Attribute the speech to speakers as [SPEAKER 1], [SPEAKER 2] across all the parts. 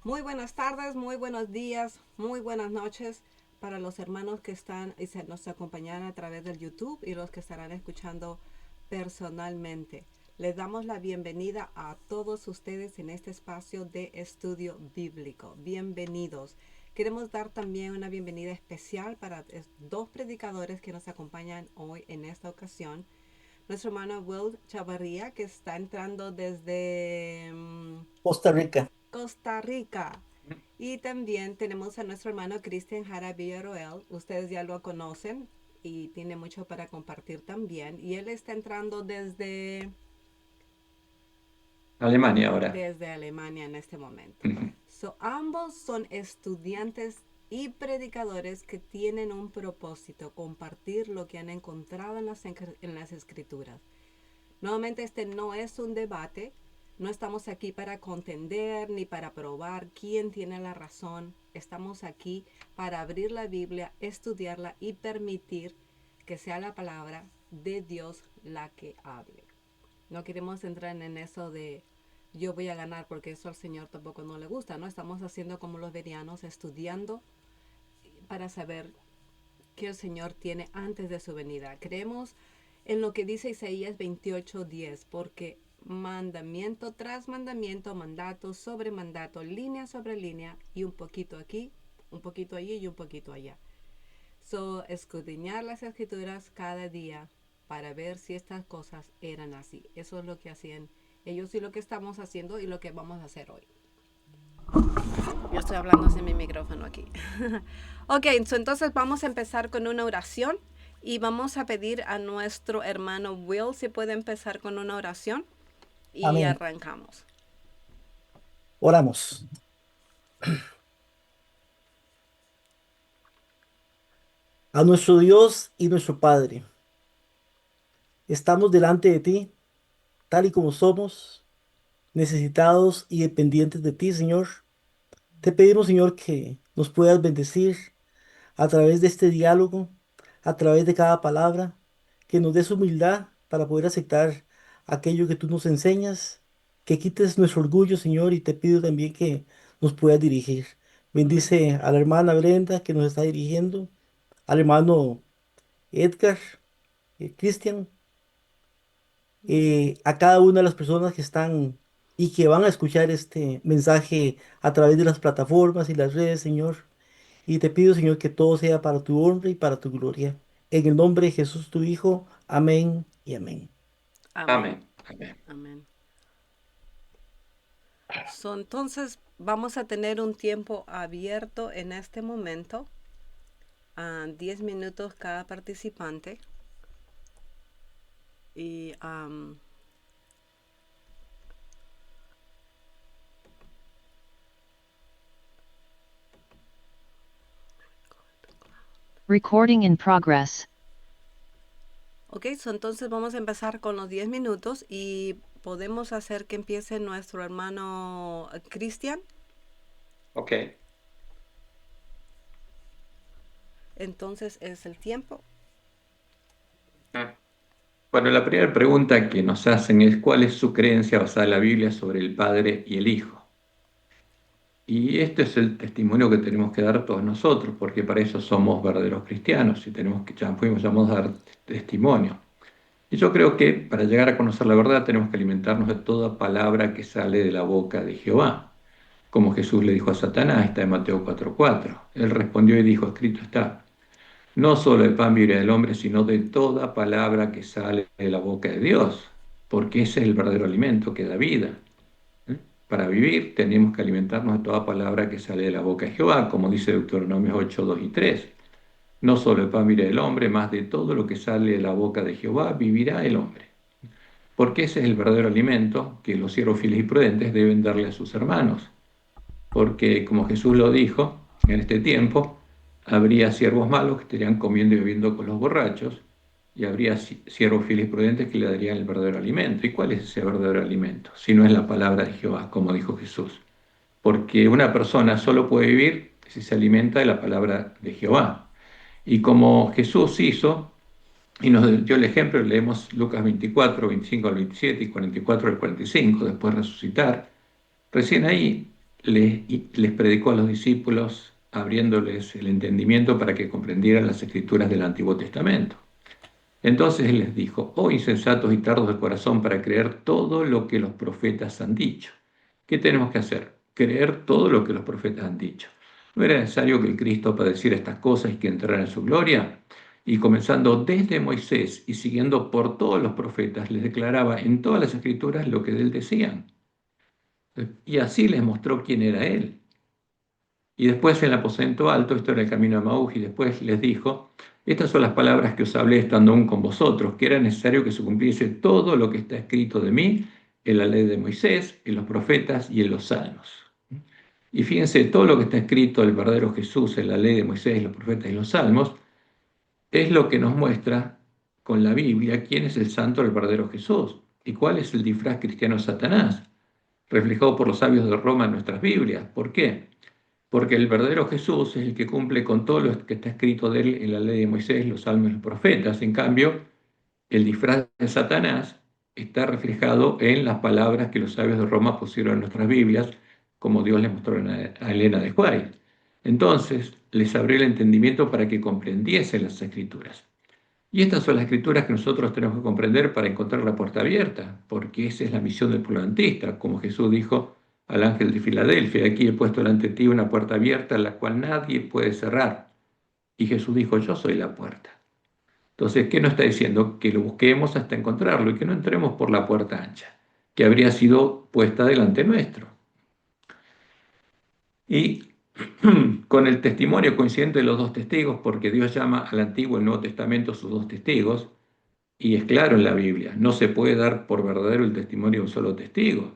[SPEAKER 1] Muy buenas tardes, muy buenos días, muy buenas noches para los hermanos que están y nos acompañan a través del YouTube y los que estarán escuchando personalmente. Les damos la bienvenida a todos ustedes en este espacio de estudio bíblico. Bienvenidos. Queremos dar también una bienvenida especial para dos predicadores que nos acompañan hoy en esta ocasión. Nuestro hermano Will Chavarría, que está entrando desde
[SPEAKER 2] Costa Rica.
[SPEAKER 1] Costa Rica. Y también tenemos a nuestro hermano Cristian Jara Villarroel. Ustedes ya lo conocen y tiene mucho para compartir también. Y él está entrando
[SPEAKER 3] Alemania ahora.
[SPEAKER 1] desde Alemania en este momento.
[SPEAKER 3] Ujú.
[SPEAKER 1] Ambos son estudiantes y predicadores que tienen un propósito, compartir lo que han encontrado en las escrituras. Nuevamente, este no es un debate. No estamos aquí para contender ni para probar quién tiene la razón. Estamos aquí para abrir la Biblia, estudiarla y permitir que sea la palabra de Dios la que hable. No queremos entrar en eso de yo voy a ganar porque eso al Señor tampoco no le gusta, ¿no? Estamos haciendo como los verianos, estudiando para saber que el Señor tiene antes de su venida. Creemos en lo que dice Isaías 28:10, porque mandamiento tras mandamiento, mandato sobre mandato, línea sobre línea, y un poquito aquí, un poquito allí y un poquito allá. Escudriñar las escrituras cada día para ver si estas cosas eran así. Eso es lo que hacían ellos y lo que estamos haciendo y lo que vamos a hacer hoy. Yo estoy hablando sin mi micrófono aquí. Ok, entonces vamos a empezar con una oración y vamos a pedir a nuestro hermano Will si puede empezar con una oración y
[SPEAKER 2] Amén.
[SPEAKER 1] arrancamos.
[SPEAKER 2] Oramos. A nuestro Dios y nuestro Padre, estamos delante de ti, tal y como somos, necesitados y dependientes de ti, Señor. Te pedimos, Señor, que nos puedas bendecir a través de este diálogo, a través de cada palabra, que nos des humildad para poder aceptar aquello que tú nos enseñas, que quites nuestro orgullo, Señor, y te pido también que nos puedas dirigir.
[SPEAKER 1] Amén.
[SPEAKER 2] Bendice a la hermana Brenda que nos está dirigiendo, al hermano Edgar, Cristian, a cada una de las personas que están y que van a escuchar este mensaje a través de las plataformas y las redes, Señor. Y te pido, Señor, que todo sea para tu honra y para tu gloria. En el nombre de Jesús, tu Hijo. Amén y amén.
[SPEAKER 1] Amén.
[SPEAKER 3] Amén. Amén.
[SPEAKER 1] Amén. Entonces vamos a tener un tiempo abierto en este momento, a 10 minutos cada participante. Y
[SPEAKER 4] Recording in progress.
[SPEAKER 1] ok, entonces vamos a empezar con los 10 minutos y podemos hacer que empiece nuestro hermano Cristian.
[SPEAKER 3] Ok.
[SPEAKER 1] Entonces es el tiempo.
[SPEAKER 3] Ah. Bueno, la primera pregunta que nos hacen es ¿cuál es su creencia basada en la Biblia sobre el Padre y el Hijo? Y este es el testimonio que tenemos que dar todos nosotros, porque para eso somos verdaderos cristianos y tenemos que, ya fuimos llamados a dar testimonio. Y yo creo que para llegar a conocer la verdad tenemos que alimentarnos de toda palabra que sale de la boca de Jehová. Como Jesús le dijo a Satanás, está en Mateo 4:4. Él respondió y dijo, escrito está, no solo el pan vive del hombre, sino de toda palabra que sale de la boca de Dios, porque ese es el verdadero alimento que da vida. ¿Eh? Para vivir tenemos que alimentarnos de toda palabra que sale de la boca de Jehová, como dice Deuteronomio 8:2 y 3. No solo el pan vive del hombre, más de todo lo que sale de la boca de Jehová vivirá el hombre. Porque ese es el verdadero alimento que los siervos fieles y prudentes deben darle a sus hermanos. Porque como Jesús lo dijo, en este tiempo habría siervos malos que estarían comiendo y bebiendo con los borrachos, y habría siervos fieles y prudentes que le darían el verdadero alimento. ¿Y cuál es ese verdadero alimento? Si no es la palabra de Jehová, como dijo Jesús. Porque una persona solo puede vivir si se alimenta de la palabra de Jehová. Y como Jesús hizo, y nos dio el ejemplo, leemos Lucas 24, 25 al 27 y 44 al 45, después de resucitar. Recién ahí les predicó a los discípulos, abriéndoles el entendimiento para que comprendieran las escrituras del Antiguo Testamento. Entonces él les dijo: oh insensatos y tardos de corazón para creer todo lo que los profetas han dicho. ¿Qué tenemos que hacer? Creer todo lo que los profetas han dicho. ¿No era necesario que el Cristo padeciera estas cosas y que entrara en su gloria? Y comenzando desde Moisés y siguiendo por todos los profetas, les declaraba en todas las escrituras lo que de él decían. Y así les mostró quién era él. Y después en el aposento alto, esto era el camino de Maús, y después les dijo: estas son las palabras que os hablé estando aún con vosotros, que era necesario que se cumpliese todo lo que está escrito de mí en la ley de Moisés, en los profetas y en los salmos. Y fíjense, todo lo que está escrito del verdadero Jesús en la ley de Moisés, los profetas y los salmos, es lo que nos muestra con la Biblia quién es el santo del verdadero Jesús y cuál es el disfraz cristiano de Satanás, reflejado por los sabios de Roma en nuestras Biblias. ¿Por qué? Porque el verdadero Jesús es el que cumple con todo lo que está escrito de él en la ley de Moisés, los salmos y los profetas. En cambio, el disfraz de Satanás está reflejado en las palabras que los sabios de Roma pusieron en nuestras Biblias, como Dios le mostró a Elena de White. Entonces, les abrió el entendimiento para que comprendiesen las escrituras. Y estas son las escrituras que nosotros tenemos que comprender para encontrar la puerta abierta, porque esa es la misión del pueblo adventista, como Jesús dijo al ángel de Filadelfia: aquí he puesto delante de ti una puerta abierta, la cual nadie puede cerrar. Y Jesús dijo: yo soy la puerta. Entonces, ¿qué nos está diciendo? Que lo busquemos hasta encontrarlo y que no entremos por la puerta ancha, que habría sido puesta delante nuestro. Y con el testimonio coincidente de los dos testigos, porque Dios llama al Antiguo y el Nuevo Testamento sus dos testigos, y es claro en la Biblia, no se puede dar por verdadero el testimonio de un solo testigo.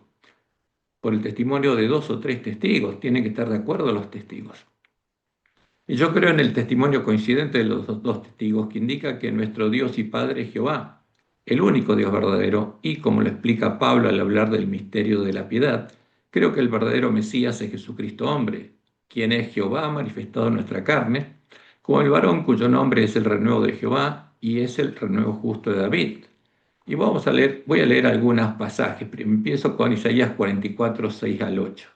[SPEAKER 3] Por el testimonio de 2 o 3 testigos, tienen que estar de acuerdo los testigos. Y yo creo en el testimonio coincidente de los dos testigos, que indica que nuestro Dios y Padre es Jehová, el único Dios verdadero, y como lo explica Pablo al hablar del misterio de la piedad, creo que el verdadero Mesías es Jesucristo hombre, quien es Jehová manifestado en nuestra carne, como el varón cuyo nombre es el renuevo de Jehová y es el renuevo justo de David. Y voy a leer algunos pasajes. Empiezo con Isaías 44, 6 al 8.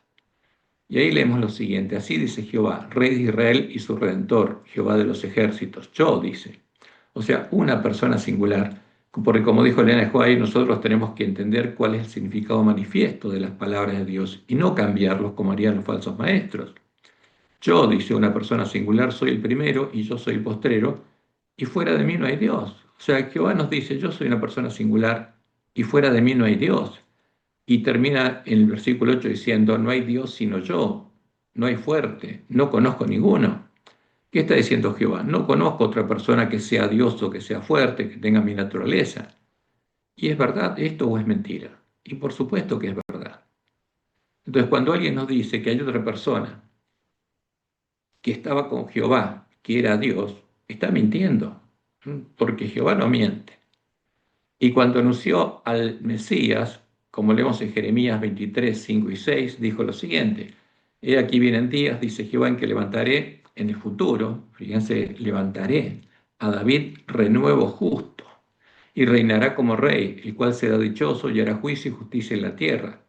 [SPEAKER 3] Y ahí leemos lo siguiente: así dice Jehová, Rey de Israel y su Redentor, Jehová de los ejércitos. Yo, dice. O sea, una persona singular. Porque como dijo Elena de White, nosotros tenemos que entender cuál es el significado manifiesto de las palabras de Dios y no cambiarlos como harían los falsos maestros. Yo, dice una persona singular, soy el primero y yo soy el postrero, y fuera de mí no hay Dios. O sea, Jehová nos dice: yo soy una persona singular y fuera de mí no hay Dios. Y termina en el versículo 8 diciendo: no hay Dios sino yo, no hay fuerte, no conozco ninguno. ¿Qué está diciendo Jehová? No conozco otra persona que sea Dios o que sea fuerte, que tenga mi naturaleza. ¿Y es verdad esto o es mentira? Y por supuesto que es verdad. Entonces, cuando alguien nos dice que hay otra persona que estaba con Jehová, que era Dios, está mintiendo, porque Jehová no miente. Y cuando anunció al Mesías, como leemos en Jeremías 23, 5 y 6, dijo lo siguiente: he aquí vienen días, dice Jehová, en que levantaré en el futuro, fíjense, levantaré a David renuevo justo, y reinará como rey, el cual será dichoso y hará juicio y justicia en la tierra.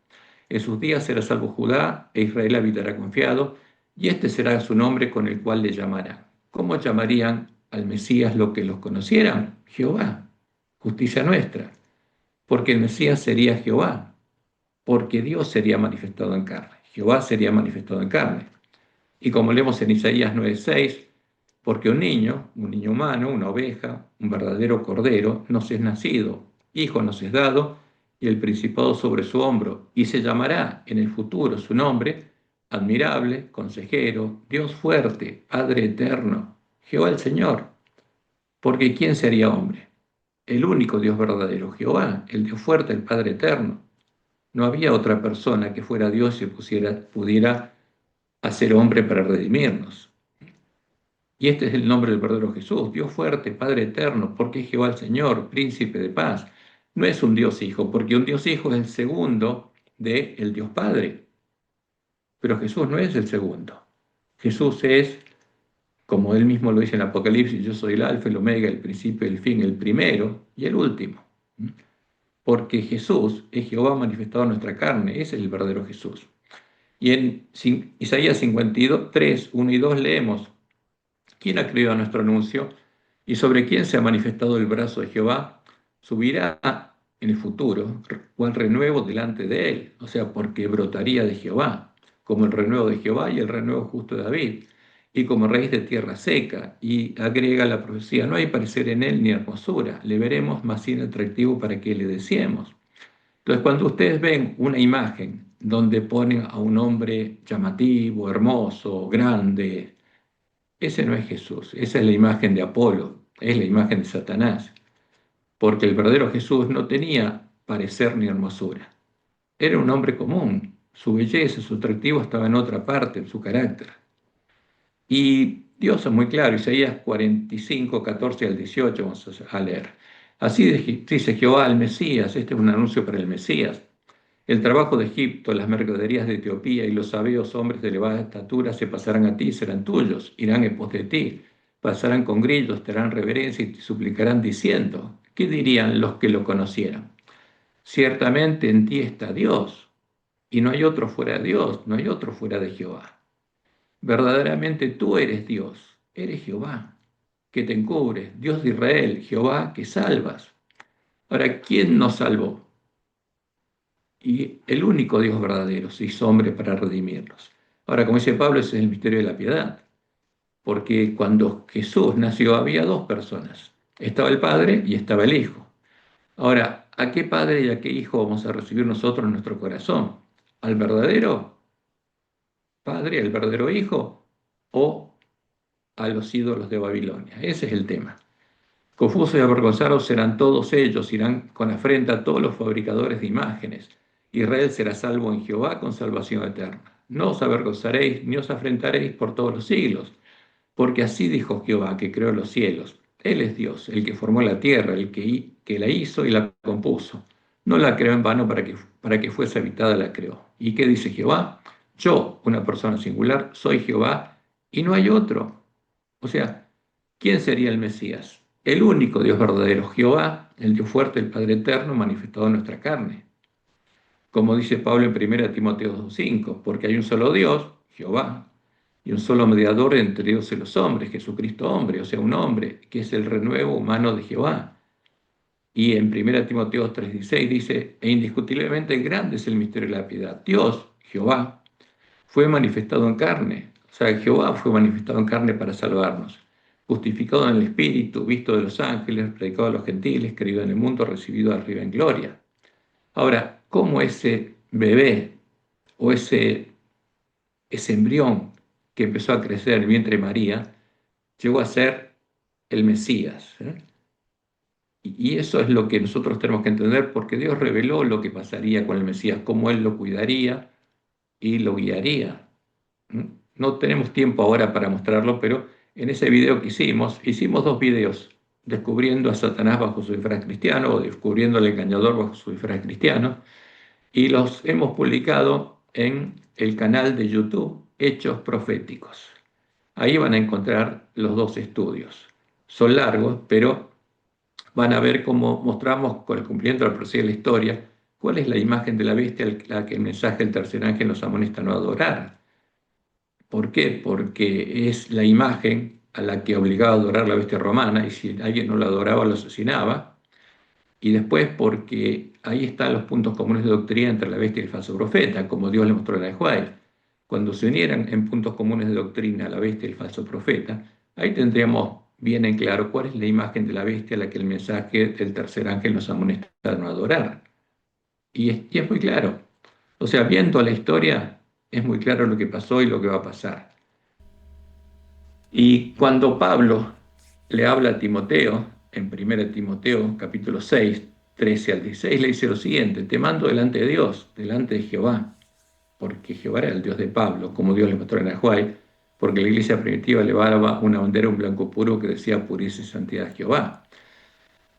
[SPEAKER 3] En sus días será salvo Judá, e Israel habitará confiado, y este será su nombre con el cual le llamarán. ¿Cómo llamarían al Mesías los que los conocieran? Jehová, justicia nuestra. Porque el Mesías sería Jehová, porque Dios sería manifestado en carne. Jehová sería manifestado en carne. Y como leemos en Isaías 9:6, porque un niño humano, una oveja, un verdadero cordero, nos es nacido, hijo nos es dado, y el principado sobre su hombro, y se llamará en el futuro su nombre: admirable, consejero, Dios fuerte, Padre eterno, Jehová el Señor. Porque ¿quién sería hombre? El único Dios verdadero, Jehová, el Dios fuerte, el Padre eterno. No había otra persona que fuera Dios y pudiera hacer hombre para redimirnos. Y este es el nombre del verdadero Jesús: Dios fuerte, Padre eterno, porque es Jehová el Señor, príncipe de paz. No es un Dios hijo, porque un Dios hijo es el segundo del Dios Padre. Pero Jesús no es el segundo. Jesús es, como él mismo lo dice en Apocalipsis: yo soy el alfa, el omega, el principio, el fin, el primero y el último. Porque Jesús es Jehová manifestado en nuestra carne, ese es el verdadero Jesús. Y en Isaías 52, 3, 1 y 2 leemos: ¿Quién ha creído a nuestro anuncio? ¿Y sobre quién se ha manifestado el brazo de Jehová? Subirá en el futuro, o el renuevo delante de él, o sea, porque brotaría de Jehová, como el renuevo de Jehová y el renuevo justo de David, y como raíz de tierra seca. Y agrega la profecía: no hay parecer en él ni hermosura, le veremos más sin atractivo para que le deseemos. Entonces, cuando ustedes ven una imagen donde ponen a un hombre llamativo, hermoso, grande, ese no es Jesús, esa es la imagen de Apolo, es la imagen de Satanás, porque el verdadero Jesús no tenía parecer ni hermosura, era un hombre común, su belleza, su atractivo estaba en otra parte, en su carácter. Y Dios es muy claro, Isaías 45, 14 al 18, vamos a leer. Así dice Jehová al Mesías, este es un anuncio para el Mesías: el trabajo de Egipto, las mercaderías de Etiopía y los sabios hombres de elevada estatura se pasarán a ti, serán tuyos, irán en pos de ti, pasarán con grillos, te harán reverencia y te suplicarán diciendo: ¿qué dirían los que lo conocieran? Ciertamente en ti está Dios, y no hay otro fuera de Dios, no hay otro fuera de Jehová. Verdaderamente tú eres Dios, eres Jehová, que te encubre, Dios de Israel, Jehová, que salvas. Ahora, ¿quién nos salvó? Y el único Dios verdadero se hizo hombre para redimirlos. Ahora, como dice Pablo, ese es el misterio de la piedad, porque cuando Jesús nació había dos personas: estaba el Padre y estaba el Hijo. Ahora, ¿a qué Padre y a qué Hijo vamos a recibir nosotros en nuestro corazón? ¿Al verdadero Padre, al verdadero Hijo, o a los ídolos de Babilonia? Ese es el tema. Confusos y avergonzados serán todos ellos, irán con afrenta todos los fabricadores de imágenes. Israel será salvo en Jehová con salvación eterna. No os avergonzaréis ni os afrentaréis por todos los siglos, porque así dijo Jehová, que creó los cielos. Él es Dios, el que formó la tierra, el que la hizo y la compuso. No la creó en vano, para que fuese habitada la creó. ¿Y qué dice Jehová? Yo, una persona singular, soy Jehová y no hay otro. O sea, ¿quién sería el Mesías? El único Dios verdadero, Jehová, el Dios fuerte, el Padre eterno, manifestado en nuestra carne. Como dice Pablo en 1 Timoteo 2:5, porque hay un solo Dios, Jehová, y un solo mediador entre Dios y los hombres, Jesucristo hombre, o sea, un hombre, que es el renuevo humano de Jehová. Y en 1 Timoteo 3:16 dice: e indiscutiblemente grande es el misterio de la piedad. Dios, Jehová, fue manifestado en carne. O sea, Jehová fue manifestado en carne para salvarnos. Justificado en el Espíritu, visto de los ángeles, predicado a los gentiles, creído en el mundo, recibido arriba en gloria. Ahora, ¿cómo ese bebé o ese embrión que empezó a crecer en el vientre de María llegó a ser el Mesías? Y eso es lo que nosotros tenemos que entender, porque Dios reveló lo que pasaría con el Mesías, cómo Él lo cuidaría y lo guiaría. No tenemos tiempo ahora para mostrarlo, pero en ese video que hicimos dos videos: descubriendo a Satanás bajo su disfraz cristiano, o descubriendo al engañador bajo su disfraz cristiano, y los hemos publicado en el canal de YouTube Hechos Proféticos. Ahí van a encontrar los dos estudios. Son largos, pero van a ver cómo mostramos, con el cumplimiento de la profecía de la historia, cuál es la imagen de la bestia a la que el mensaje del tercer ángel nos amonesta a no adorar. ¿Por qué? Porque es la imagen a la que obligaba a adorar la bestia romana, y si alguien no la adoraba, lo asesinaba. Y después porque ahí están los puntos comunes de doctrina entre la bestia y el falso profeta, como Dios le mostró a la de Joel. Cuando se unieran en puntos comunes de doctrina la bestia y el falso profeta, ahí tendríamos bien en claro cuál es la imagen de la bestia a la que el mensaje del tercer ángel nos amonesta a no adorar. Y es muy claro. O sea, viendo la historia, es muy claro lo que pasó y lo que va a pasar. Y cuando Pablo le habla a Timoteo, en 1 Timoteo capítulo 6, 13 al 16, le dice lo siguiente: te mando delante de Dios, delante de Jehová, porque Jehová era el Dios de Pablo, como Dios le mostró en Ajuay, porque la iglesia primitiva levaba una bandera, un blanco puro, que decía: pureza y santidad a Jehová.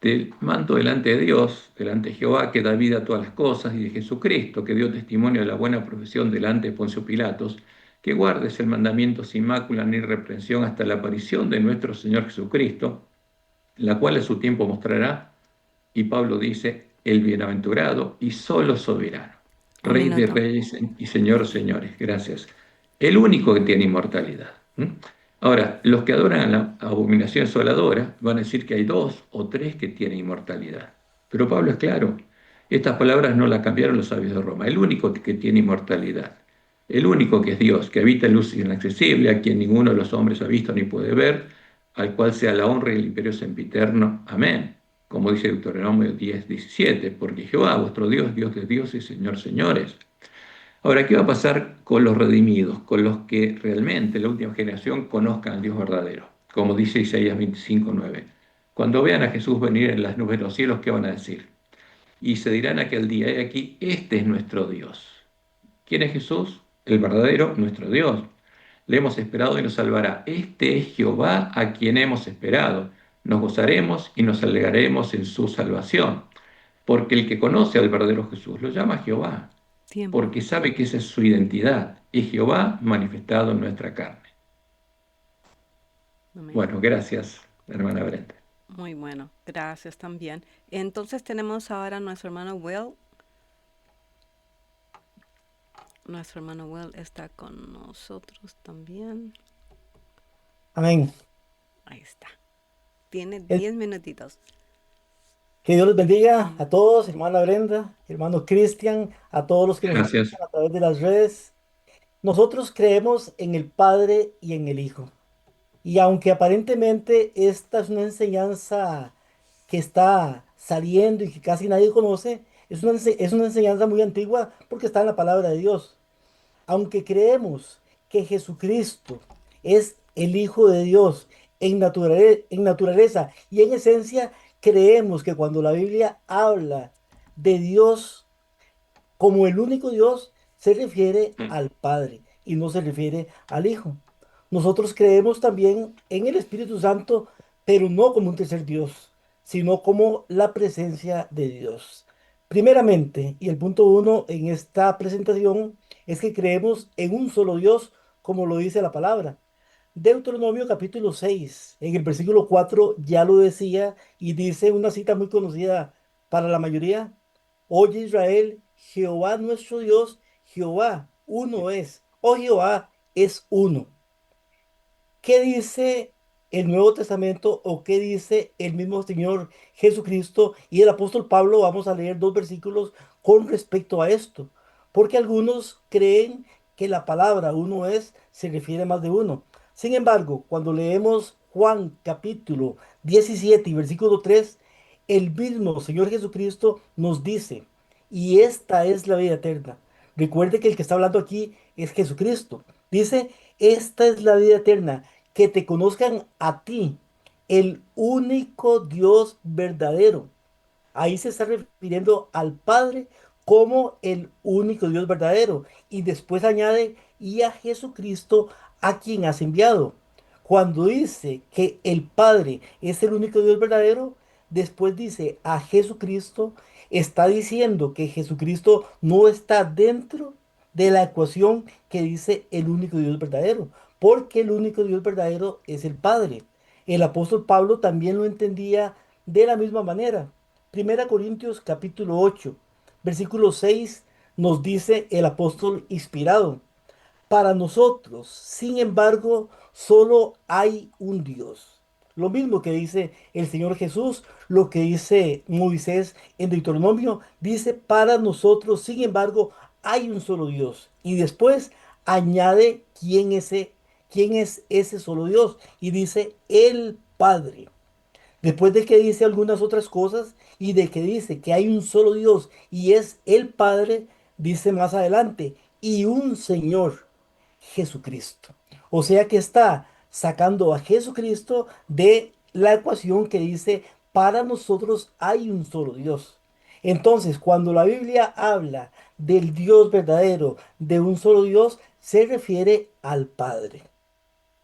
[SPEAKER 3] Te mando delante de Dios, delante de Jehová, que da vida a todas las cosas, y de Jesucristo, que dio testimonio de la buena profesión delante de Poncio Pilatos, que guardes el mandamiento sin mácula ni reprensión hasta la aparición de nuestro Señor Jesucristo, la cual a su tiempo mostrará. Y Pablo dice: el bienaventurado y solo soberano.
[SPEAKER 1] Un
[SPEAKER 3] Rey de
[SPEAKER 1] minuto.
[SPEAKER 3] reyes y Señor, señores. Gracias. El único que tiene inmortalidad. ¿M? Ahora, los que adoran a la abominación asoladora van a decir que hay dos o tres que tienen inmortalidad. Pero Pablo es claro. Estas palabras no las cambiaron los sabios de Roma. El único que tiene inmortalidad. El único que es Dios, que habita en luz inaccesible, a quien ninguno de los hombres ha visto ni puede ver, al cual sea la honra y el imperio sempiterno. Amén. Como dice Deuteronomio 10:17, porque Jehová, vuestro Dios, Dios de dioses, Señor, señores. Ahora, ¿qué va a pasar con los redimidos, con los que realmente la última generación conozcan al Dios verdadero? Como dice Isaías 25:9. Cuando vean a Jesús venir en las nubes de los cielos, ¿qué van a decir? Y se dirán aquel día, he aquí, este es nuestro Dios. ¿Quién es Jesús? El verdadero, nuestro Dios. Le hemos esperado y nos salvará. Este es Jehová a quien hemos esperado. Nos gozaremos y nos alegraremos en su salvación. Porque el que conoce al verdadero Jesús lo llama Jehová,
[SPEAKER 1] Tiempo.
[SPEAKER 3] porque sabe que esa es su identidad, es Jehová manifestado en nuestra carne.
[SPEAKER 1] Amén.
[SPEAKER 3] Bueno, gracias, hermana Brenda.
[SPEAKER 1] Muy bueno. Gracias también. Entonces tenemos ahora a nuestro hermano Will. Nuestro hermano Will está con nosotros también.
[SPEAKER 2] Amén.
[SPEAKER 1] Ahí está. Tiene
[SPEAKER 2] Eh,
[SPEAKER 1] 10 minutitos.
[SPEAKER 2] Que Dios les bendiga a todos, hermana Brenda, hermano Cristian, a todos los que nos
[SPEAKER 3] Gracias.
[SPEAKER 2] escuchan a través de las redes. Nosotros creemos en el Padre y en el Hijo. Y aunque aparentemente esta es una enseñanza que está saliendo y que casi nadie conoce, es una enseñanza muy antigua porque está en la palabra de Dios. Aunque creemos que Jesucristo es el Hijo de Dios en naturaleza y en esencia, creemos que cuando la Biblia habla de Dios como el único Dios, se refiere al Padre y no se refiere al Hijo. Nosotros creemos también en el Espíritu Santo, pero no como un tercer Dios, sino como la presencia de Dios. Primeramente, y el punto uno en esta presentación es que creemos en un solo Dios, como lo dice la palabra. Deuteronomio capítulo 6 en el versículo 4 ya lo decía y dice una cita muy conocida para la mayoría. Oye Israel, Jehová nuestro Dios, Jehová uno es. Oh Jehová es uno. ¿Qué dice el Nuevo Testamento o qué dice el mismo Señor Jesucristo y el apóstol Pablo? Vamos a leer dos versículos con respecto a esto, porque algunos creen que la palabra uno es se refiere a más de uno. Sin embargo, cuando leemos Juan capítulo 17 y versículo 3, el mismo Señor Jesucristo nos dice, y esta es la vida eterna. Recuerde que el que está hablando aquí es Jesucristo. Dice, esta es la vida eterna, que te conozcan a ti, el único Dios verdadero. Ahí se está refiriendo al Padre como el único Dios verdadero. Y después añade, y a Jesucristo a quien has enviado. Cuando dice que el Padre es el único Dios verdadero, después dice a Jesucristo, está diciendo que Jesucristo no está dentro de la ecuación que dice el único Dios verdadero, porque el único Dios verdadero es el Padre. El apóstol Pablo también lo entendía de la misma manera. Primera Corintios capítulo 8, versículo 6 nos dice el apóstol inspirado. Para nosotros, sin embargo, solo hay un Dios. Lo mismo que dice el Señor Jesús, lo que dice Moisés en Deuteronomio, dice, para nosotros, sin embargo, hay un solo Dios. Y después añade quién es ese solo Dios. Y dice, el Padre. Después de que dice algunas otras cosas y de que dice que hay un solo Dios y es el Padre, dice más adelante, y un Señor, Jesucristo. O sea que está sacando a Jesucristo de la ecuación que dice, para nosotros hay un solo Dios. Entonces, cuando la Biblia habla del Dios verdadero, de un solo Dios, se refiere al Padre.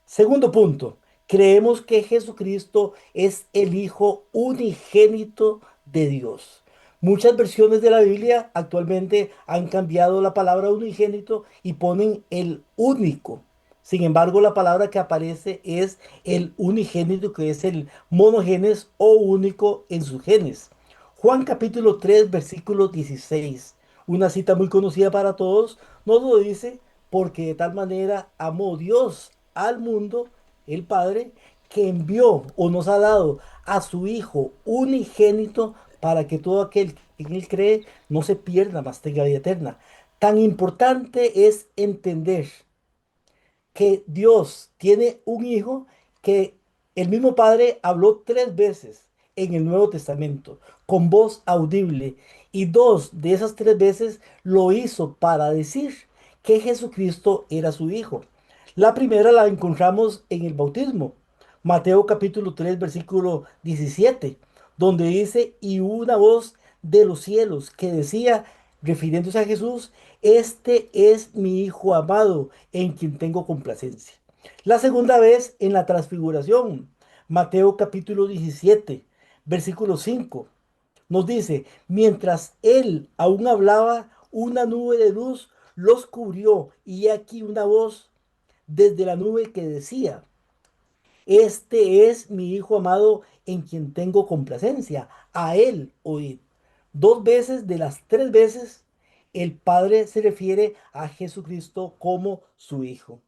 [SPEAKER 2] Segundo punto, creemos que Jesucristo es el Hijo unigénito de Dios. Muchas versiones de la Biblia actualmente han cambiado la palabra unigénito y ponen el único. Sin embargo, la palabra que aparece es el unigénito, que es el monogenes o único en su genes. Juan capítulo 3, versículo 16. Una cita muy conocida para todos nos lo dice porque de tal manera amó Dios al mundo, el Padre, que envió o nos ha dado a su Hijo unigénito para que todo aquel que en él cree no se pierda, mas tenga vida eterna. Tan importante es entender que Dios tiene un hijo que el mismo Padre habló 3 veces en el Nuevo Testamento con voz audible, y 2 de esas 3 veces lo hizo para decir que Jesucristo era su hijo. La primera la encontramos en el bautismo, Mateo capítulo 3 versículo 17, donde dice: y hubo una voz de los cielos que decía, refiriéndose a Jesús: este es mi Hijo amado, en quien tengo complacencia. La segunda vez en la transfiguración, Mateo capítulo 17, versículo 5, nos dice: mientras él aún hablaba, una nube de luz los cubrió, y aquí una voz desde la nube que decía: este es mi Hijo amado, en quien tengo complacencia, a él oíd. 2 veces de las 3 veces el Padre se refiere a Jesucristo como su Hijo.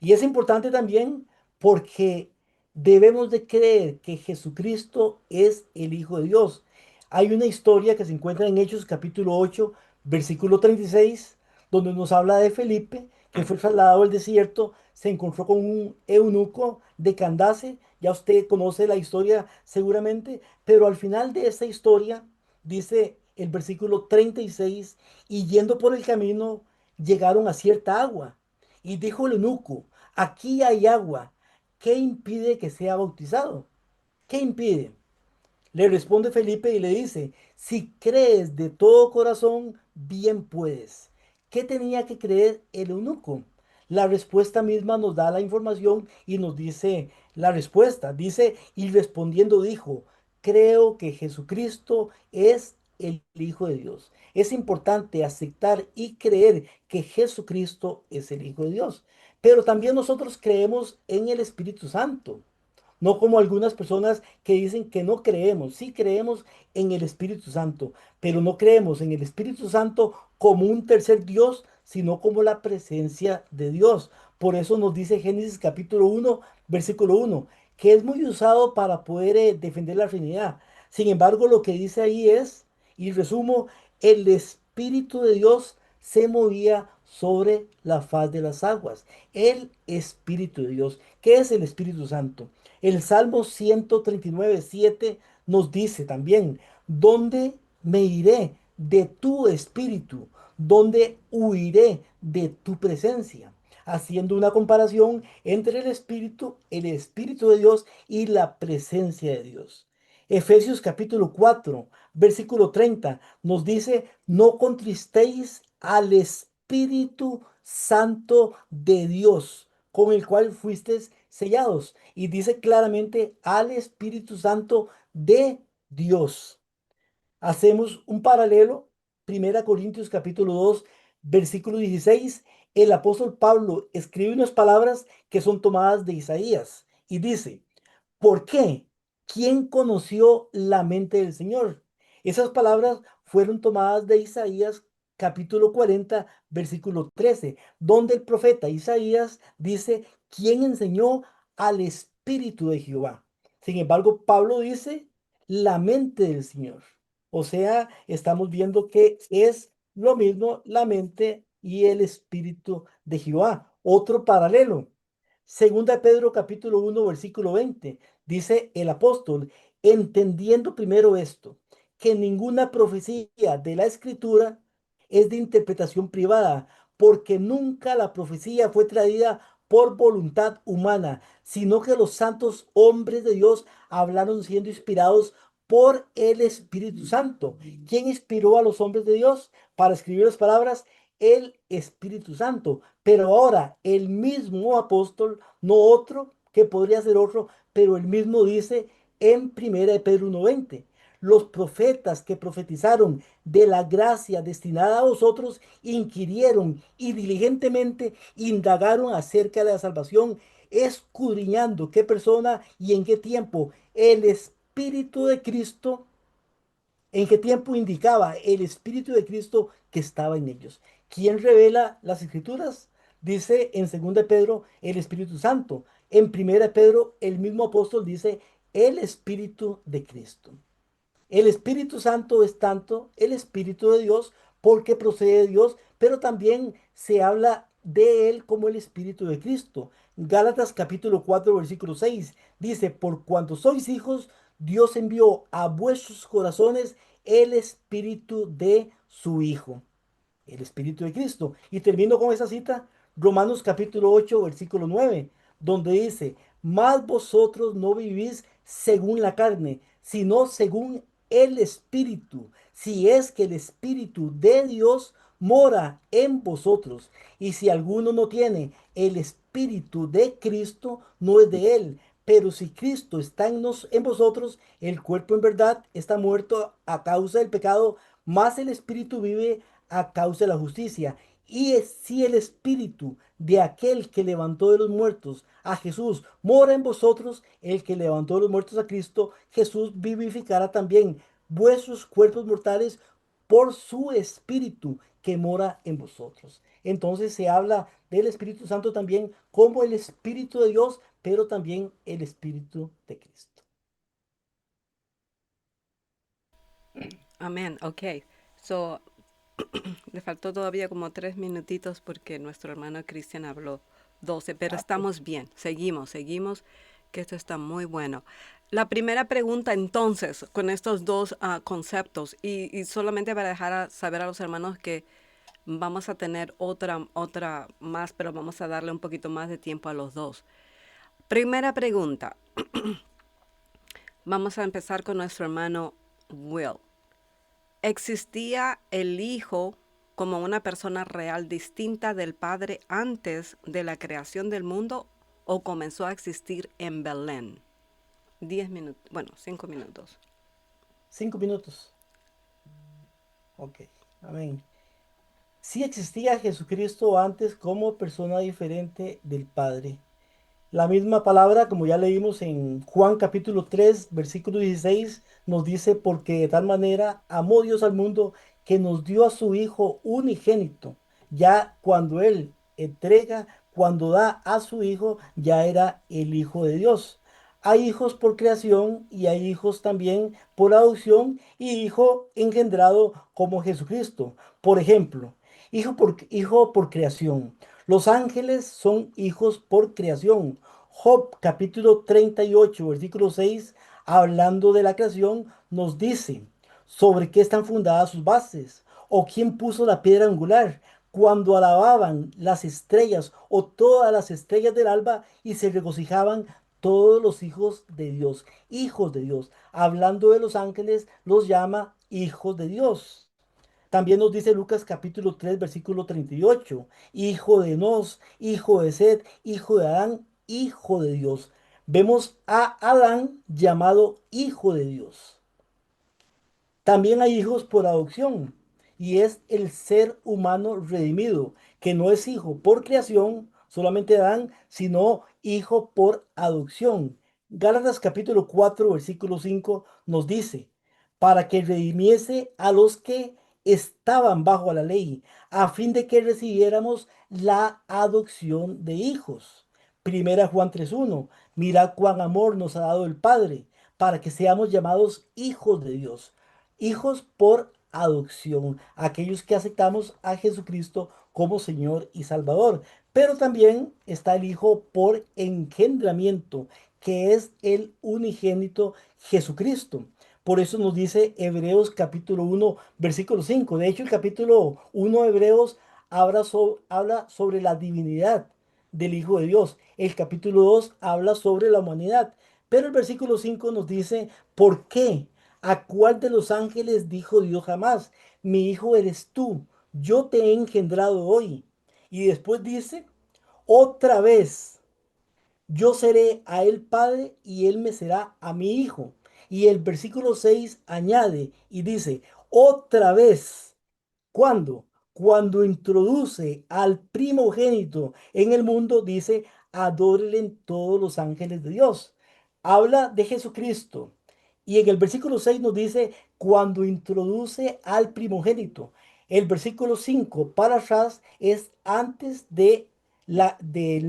[SPEAKER 2] Y es importante también porque debemos de creer que Jesucristo es el Hijo de Dios. Hay una historia que se encuentra en Hechos capítulo 8, versículo 36, donde nos habla de Felipe, que fue trasladado al desierto, se encontró con un eunuco de Candace. Ya usted conoce la historia seguramente, pero al final de esta historia dice el versículo 36: y yendo por el camino llegaron a cierta agua. Y dijo el eunuco: aquí hay agua, ¿qué impide que sea bautizado? ¿Qué impide? Le responde Felipe y le dice: si crees de todo corazón, bien puedes. ¿Qué tenía que creer el eunuco? La respuesta misma nos da la información y nos dice la respuesta. Dice: y respondiendo dijo: creo que Jesucristo es el Hijo de Dios. Es importante aceptar y creer que Jesucristo es el Hijo de Dios. Pero también nosotros creemos en el Espíritu Santo. No como algunas personas que dicen que no creemos. Sí creemos en el Espíritu Santo, pero no creemos en el Espíritu Santo como un tercer Dios, sino como la presencia de Dios. Por eso nos dice Génesis capítulo 1, versículo 1, que es muy usado para poder defender la Trinidad. Sin embargo, lo que dice ahí es, y resumo: el Espíritu de Dios se movía sobre la faz de las aguas. El Espíritu de Dios. ¿Qué es el Espíritu Santo? El Salmo 139:7 nos dice también: ¿dónde me iré de tu espíritu? ¿Dónde huiré de tu presencia? Haciendo una comparación entre el espíritu de Dios y la presencia de Dios. Efesios capítulo 4, versículo 30 nos dice: no contristéis al Espíritu Santo de Dios, con el cual fuisteis sellados. Y dice claramente: al Espíritu Santo de Dios. Hacemos un paralelo. Primera Corintios capítulo 2, versículo 16. El apóstol Pablo escribe unas palabras que son tomadas de Isaías y dice: ¿por qué? ¿Quién conoció la mente del Señor? Esas palabras fueron tomadas de Isaías capítulo 40, versículo 13, donde el profeta Isaías dice: ¿quién enseñó al Espíritu de Jehová? Sin embargo, Pablo dice: la mente del Señor. O sea, estamos viendo que es lo mismo la mente y el Espíritu de Jehová. Otro paralelo. Segunda de Pedro capítulo 1 versículo 20, dice el apóstol: entendiendo primero esto, que ninguna profecía de la escritura es de interpretación privada, porque nunca la profecía fue traída por voluntad humana, sino que los santos hombres de Dios hablaron siendo inspirados por el Espíritu Santo. ¿Quién inspiró a los hombres de Dios para escribir las palabras? El Espíritu Santo. Pero ahora el mismo apóstol, no otro, que podría ser otro, pero el mismo dice en primera de Pedro 1:20: los profetas que profetizaron de la gracia destinada a vosotros inquirieron y diligentemente indagaron acerca de la salvación, escudriñando qué persona y en qué tiempo el Espíritu de Cristo ¿En qué tiempo indicaba el Espíritu de Cristo que estaba en ellos? ¿Quién revela las Escrituras? Dice en 2 Pedro el Espíritu Santo. En 1 Pedro el mismo apóstol dice el Espíritu de Cristo. El Espíritu Santo es tanto el Espíritu de Dios porque procede de Dios, pero también se habla de él como el Espíritu de Cristo. Gálatas capítulo 4 versículo 6 dice, por cuanto sois hijos, Dios envió a vuestros corazones el Espíritu de su Hijo, el Espíritu de Cristo. Y termino con esa cita, Romanos capítulo 8 versículo 9 donde dice, mas vosotros no vivís según la carne, sino según el Espíritu, si es que el Espíritu de Dios mora en vosotros. Y si alguno no tiene el Espíritu de Cristo, no es de él. Pero si Cristo está en vosotros, el cuerpo en verdad está muerto a causa del pecado, mas el Espíritu vive a causa de la justicia. Y si el Espíritu de aquel que levantó de los muertos a Jesús mora en vosotros, el que levantó de los muertos a Cristo, Jesús vivificará también vuestros cuerpos mortales por su Espíritu que mora en vosotros. Entonces se habla del Espíritu Santo también como el Espíritu de Dios, pero también el Espíritu de Cristo.
[SPEAKER 1] Amén. Ok. So, le faltó todavía como 3 minutitos porque nuestro hermano Cristian habló 12, pero estamos bien. Seguimos, que esto está muy bueno. La primera pregunta entonces, con estos dos conceptos, y solamente para dejar saber a los hermanos que vamos a tener otra más, pero vamos a darle un poquito más de tiempo a los dos. Primera pregunta. Vamos a empezar con nuestro hermano Will. ¿Existía el Hijo como una persona real distinta del Padre antes de la creación del mundo o comenzó a existir en Belén? 10 minutos, bueno, 5 minutos.
[SPEAKER 2] 5 minutos. Ok, amén. Sí existía Jesucristo antes como persona diferente del Padre. La misma palabra, como ya leímos en Juan capítulo 3 versículo 16, nos dice, porque de tal manera amó Dios al mundo que nos dio a su Hijo unigénito. Ya cuando Él entrega, cuando da a su Hijo, ya era el Hijo de Dios. Hay hijos por creación y hay hijos también por adopción y hijo engendrado como Jesucristo. Por ejemplo, hijo por creación. Los ángeles son hijos por creación. Job capítulo 38, versículo 6, hablando de la creación, nos dice sobre qué están fundadas sus bases o quién puso la piedra angular cuando alababan las estrellas o todas las estrellas del alba y se regocijaban todos los hijos de Dios. Hablando de los ángeles, los llama hijos de Dios. También nos dice Lucas capítulo 3 versículo 38, hijo de Enos, hijo de Set, hijo de Adán, hijo de Dios. Vemos a Adán llamado hijo de Dios. También hay hijos por adopción y es el ser humano redimido, que no es hijo por creación, solamente Adán, sino hijo por adopción. Gálatas capítulo 4 versículo 5 nos dice, para que redimiese a los que estaban bajo la ley, a fin de que recibiéramos la adopción de hijos. Primera Juan 3:1, mirad cuán amor nos ha dado el Padre, para que seamos llamados hijos de Dios. Hijos por adopción, aquellos que aceptamos a Jesucristo como Señor y Salvador. Pero también está el Hijo por engendramiento, que es el unigénito Jesucristo. Por eso nos dice Hebreos capítulo 1, versículo 5. De hecho, el capítulo 1 de Hebreos habla sobre la divinidad del Hijo de Dios. El capítulo 2 habla sobre la humanidad. Pero el versículo 5 nos dice, ¿por qué? ¿A cuál de los ángeles dijo Dios jamás? Mi hijo eres tú, yo te he engendrado hoy. Y después dice, otra vez, yo seré a él padre y él me será a mi hijo. Y el versículo 6 añade y dice, otra vez, ¿cuándo? Cuando introduce al primogénito en el mundo, dice, adórenle todos los ángeles de Dios. Habla de Jesucristo Y en el versículo 6 nos dice, cuando introduce al primogénito. El versículo 5 para atrás es antes del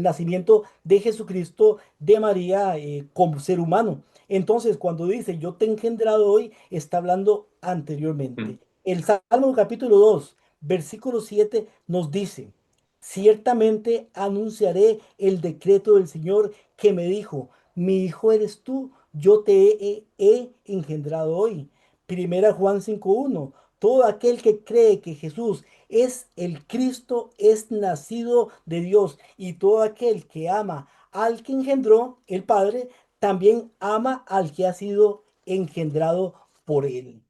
[SPEAKER 2] nacimiento de Jesucristo, de María como ser humano. Entonces, cuando dice, yo te he engendrado hoy, está hablando anteriormente.
[SPEAKER 3] Mm.
[SPEAKER 2] El Salmo capítulo 2 versículo 7 nos dice, ciertamente anunciaré el decreto del Señor que me dijo, mi hijo eres tú, yo te he engendrado hoy. Primera Juan 5:1. Todo aquel que cree que Jesús es el Cristo es nacido de Dios, y todo aquel que ama al que engendró el Padre también ama al que ha sido engendrado por él.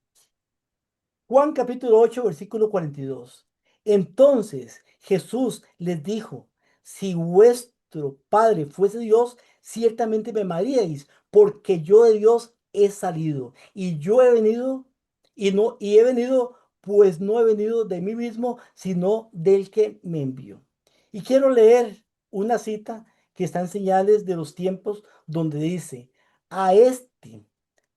[SPEAKER 2] Juan capítulo 8 versículo 42. Entonces Jesús les dijo, si vuestro Padre fuese Dios, ciertamente me amaríais, porque yo de Dios he salido y yo he venido y he venido, pues no he venido de mí mismo, sino del que me envió. Y quiero leer una cita que está en Señales de los Tiempos, donde dice, a este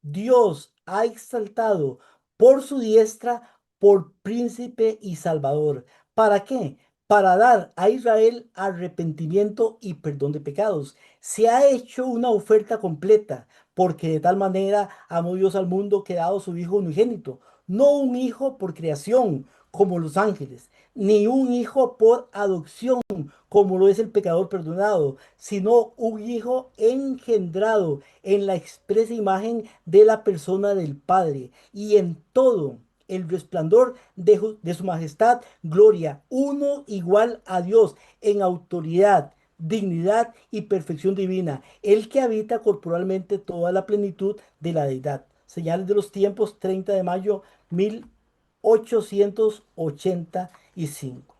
[SPEAKER 2] Dios ha exaltado por su diestra, por príncipe y salvador. ¿Para qué? Para dar a Israel arrepentimiento y perdón de pecados. Se ha hecho una oferta completa, porque de tal manera amó Dios al mundo que ha dado su Hijo unigénito, no un hijo por creación, como los ángeles, ni un hijo por adopción, como lo es el pecador perdonado, sino un hijo engendrado en la expresa imagen de la persona del Padre, y en todo el resplandor de su majestad, gloria, uno igual a Dios en autoridad, dignidad y perfección divina, el que habita corporalmente toda la plenitud de la deidad. Señales de los tiempos, 30 de mayo 1885.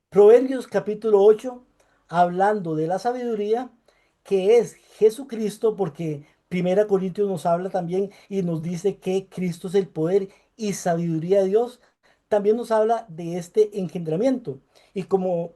[SPEAKER 2] Proverbios capítulo 8, hablando de la sabiduría, que es Jesucristo, porque Primera Corintios nos habla también y nos dice que Cristo es el poder y sabiduría de Dios. También nos habla de este engendramiento. Y como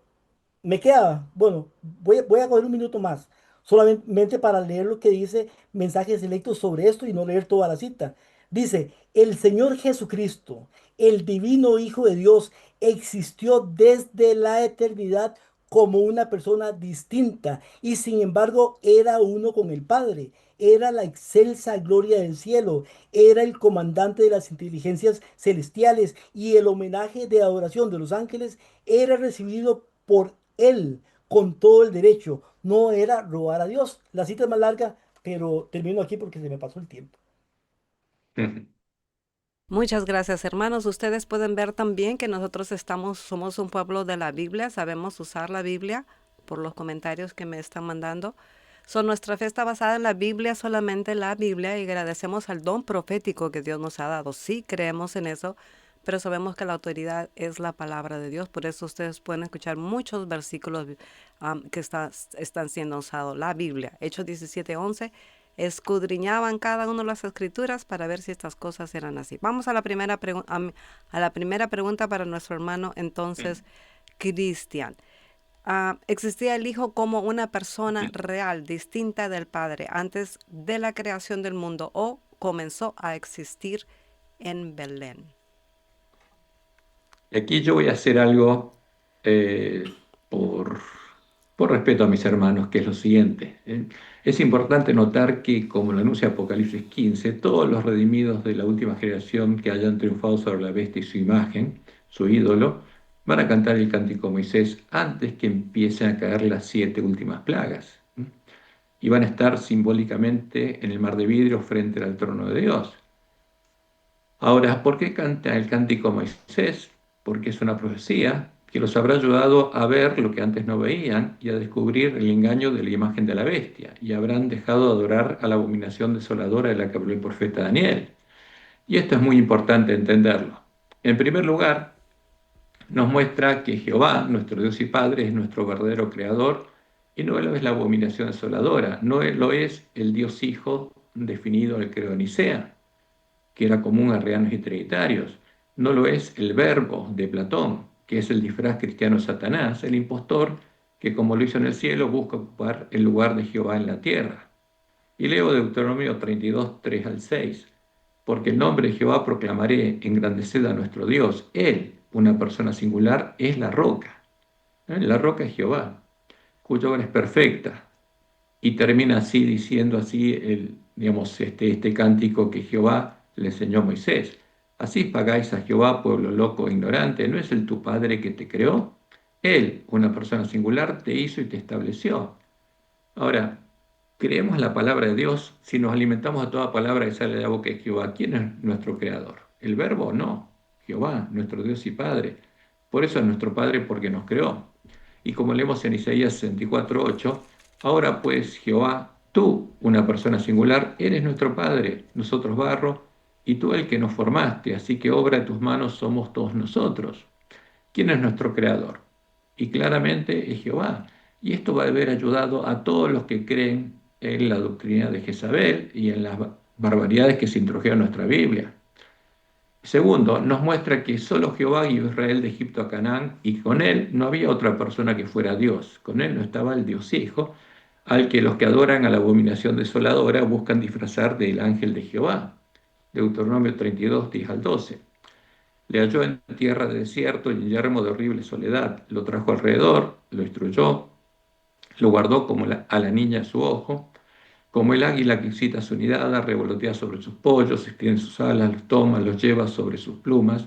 [SPEAKER 2] me queda, bueno, voy a coger un minuto más, solamente para leer lo que dice mensajes selectos sobre esto y no leer toda la cita. Dice, el Señor Jesucristo, el divino Hijo de Dios, existió desde la eternidad como una persona distinta y sin embargo era uno con el Padre. Era la excelsa gloria del cielo, era el comandante de las inteligencias celestiales y el homenaje de adoración de los ángeles era recibido por él con todo el derecho. No era robar a Dios. La cita es más larga, pero termino aquí porque se me pasó el tiempo.
[SPEAKER 1] Muchas gracias, hermanos. Ustedes pueden ver también que nosotros somos un pueblo de la Biblia, sabemos usar la Biblia por los comentarios que me están mandando. Nuestra fe está basada en la Biblia, solamente la Biblia, y agradecemos al don profético que Dios nos ha dado. Sí creemos en eso, pero sabemos que la autoridad es la palabra de Dios. Por eso ustedes pueden escuchar muchos versículos que están siendo usados. La Biblia, Hechos 17:11, escudriñaban cada uno de las escrituras para ver si estas cosas eran así. Vamos a la primera pregunta para nuestro hermano, entonces, Cristian. ¿Existía el Hijo como una persona real, distinta del Padre, antes de la creación del mundo, o comenzó a existir en Belén?
[SPEAKER 3] Aquí yo voy a hacer algo eh, por, por respeto a mis hermanos, que es lo siguiente. Es importante notar que, como lo anuncia Apocalipsis 15, todos los redimidos de la última generación que hayan triunfado sobre la bestia y su imagen, su ídolo, van a cantar el cántico de Moisés antes que empiecen a caer las 7 últimas plagas. Y van a estar simbólicamente en el mar de vidrio frente al trono de Dios. Ahora, ¿por qué canta el cántico Moisés? Porque es una profecía que los habrá ayudado a ver lo que antes no veían y a descubrir el engaño de la imagen de la bestia, y habrán dejado de adorar a la abominación desoladora de la que habló el profeta Daniel. Y esto es muy importante entenderlo. En primer lugar, nos muestra que Jehová, nuestro Dios y Padre, es nuestro verdadero creador y no lo es la abominación desoladora, no lo es el Dios Hijo definido al credo de Nicea, que era común a arrianos y trinitarios. No lo es el verbo de Platón, que es el disfraz cristiano de Satanás, el impostor que, como lo hizo en el cielo, busca ocupar el lugar de Jehová en la tierra. Y leo Deuteronomio 32, 3 al 6. Porque el nombre de Jehová proclamaré, engrandeced a nuestro Dios. Él, una persona singular, es la roca. La roca es Jehová, cuya obra es perfecta. Y termina así, diciendo así, digamos, este cántico que Jehová le enseñó a Moisés. Así pagáis a Jehová, pueblo loco e ignorante. ¿No es él tu Padre que te creó? Él, una persona singular, te hizo y te estableció. Ahora, creemos la palabra de Dios si nos alimentamos a toda palabra que sale de la boca de Jehová. ¿Quién es nuestro creador? ¿El verbo? No. Jehová, nuestro Dios y Padre. Por eso es nuestro Padre, porque nos creó. Y como leemos en Isaías 64:8, ahora pues Jehová, tú, una persona singular, eres nuestro Padre, nosotros barro, y tú el que nos formaste, así que obra de tus manos somos todos nosotros. ¿Quién es nuestro creador? Y claramente es Jehová. Y esto va a haber ayudado a todos los que creen en la doctrina de Jezabel y en las barbaridades que se introdujeron en nuestra Biblia. Segundo, nos muestra que solo Jehová guió a Israel de Egipto a Canaán y con él no había otra persona que fuera Dios. Con él no estaba el Dios Hijo, al que los que adoran a la abominación desoladora buscan disfrazar del ángel de Jehová. Deuteronomio 32, 10 al 12. Le halló en tierra de desierto y en yermo de horrible soledad. Lo trajo alrededor, lo instruyó, lo guardó como a la niña a su ojo, como el águila que excita su nidada, revolotea sobre sus pollos, extiende sus alas, los toma, los lleva sobre sus plumas.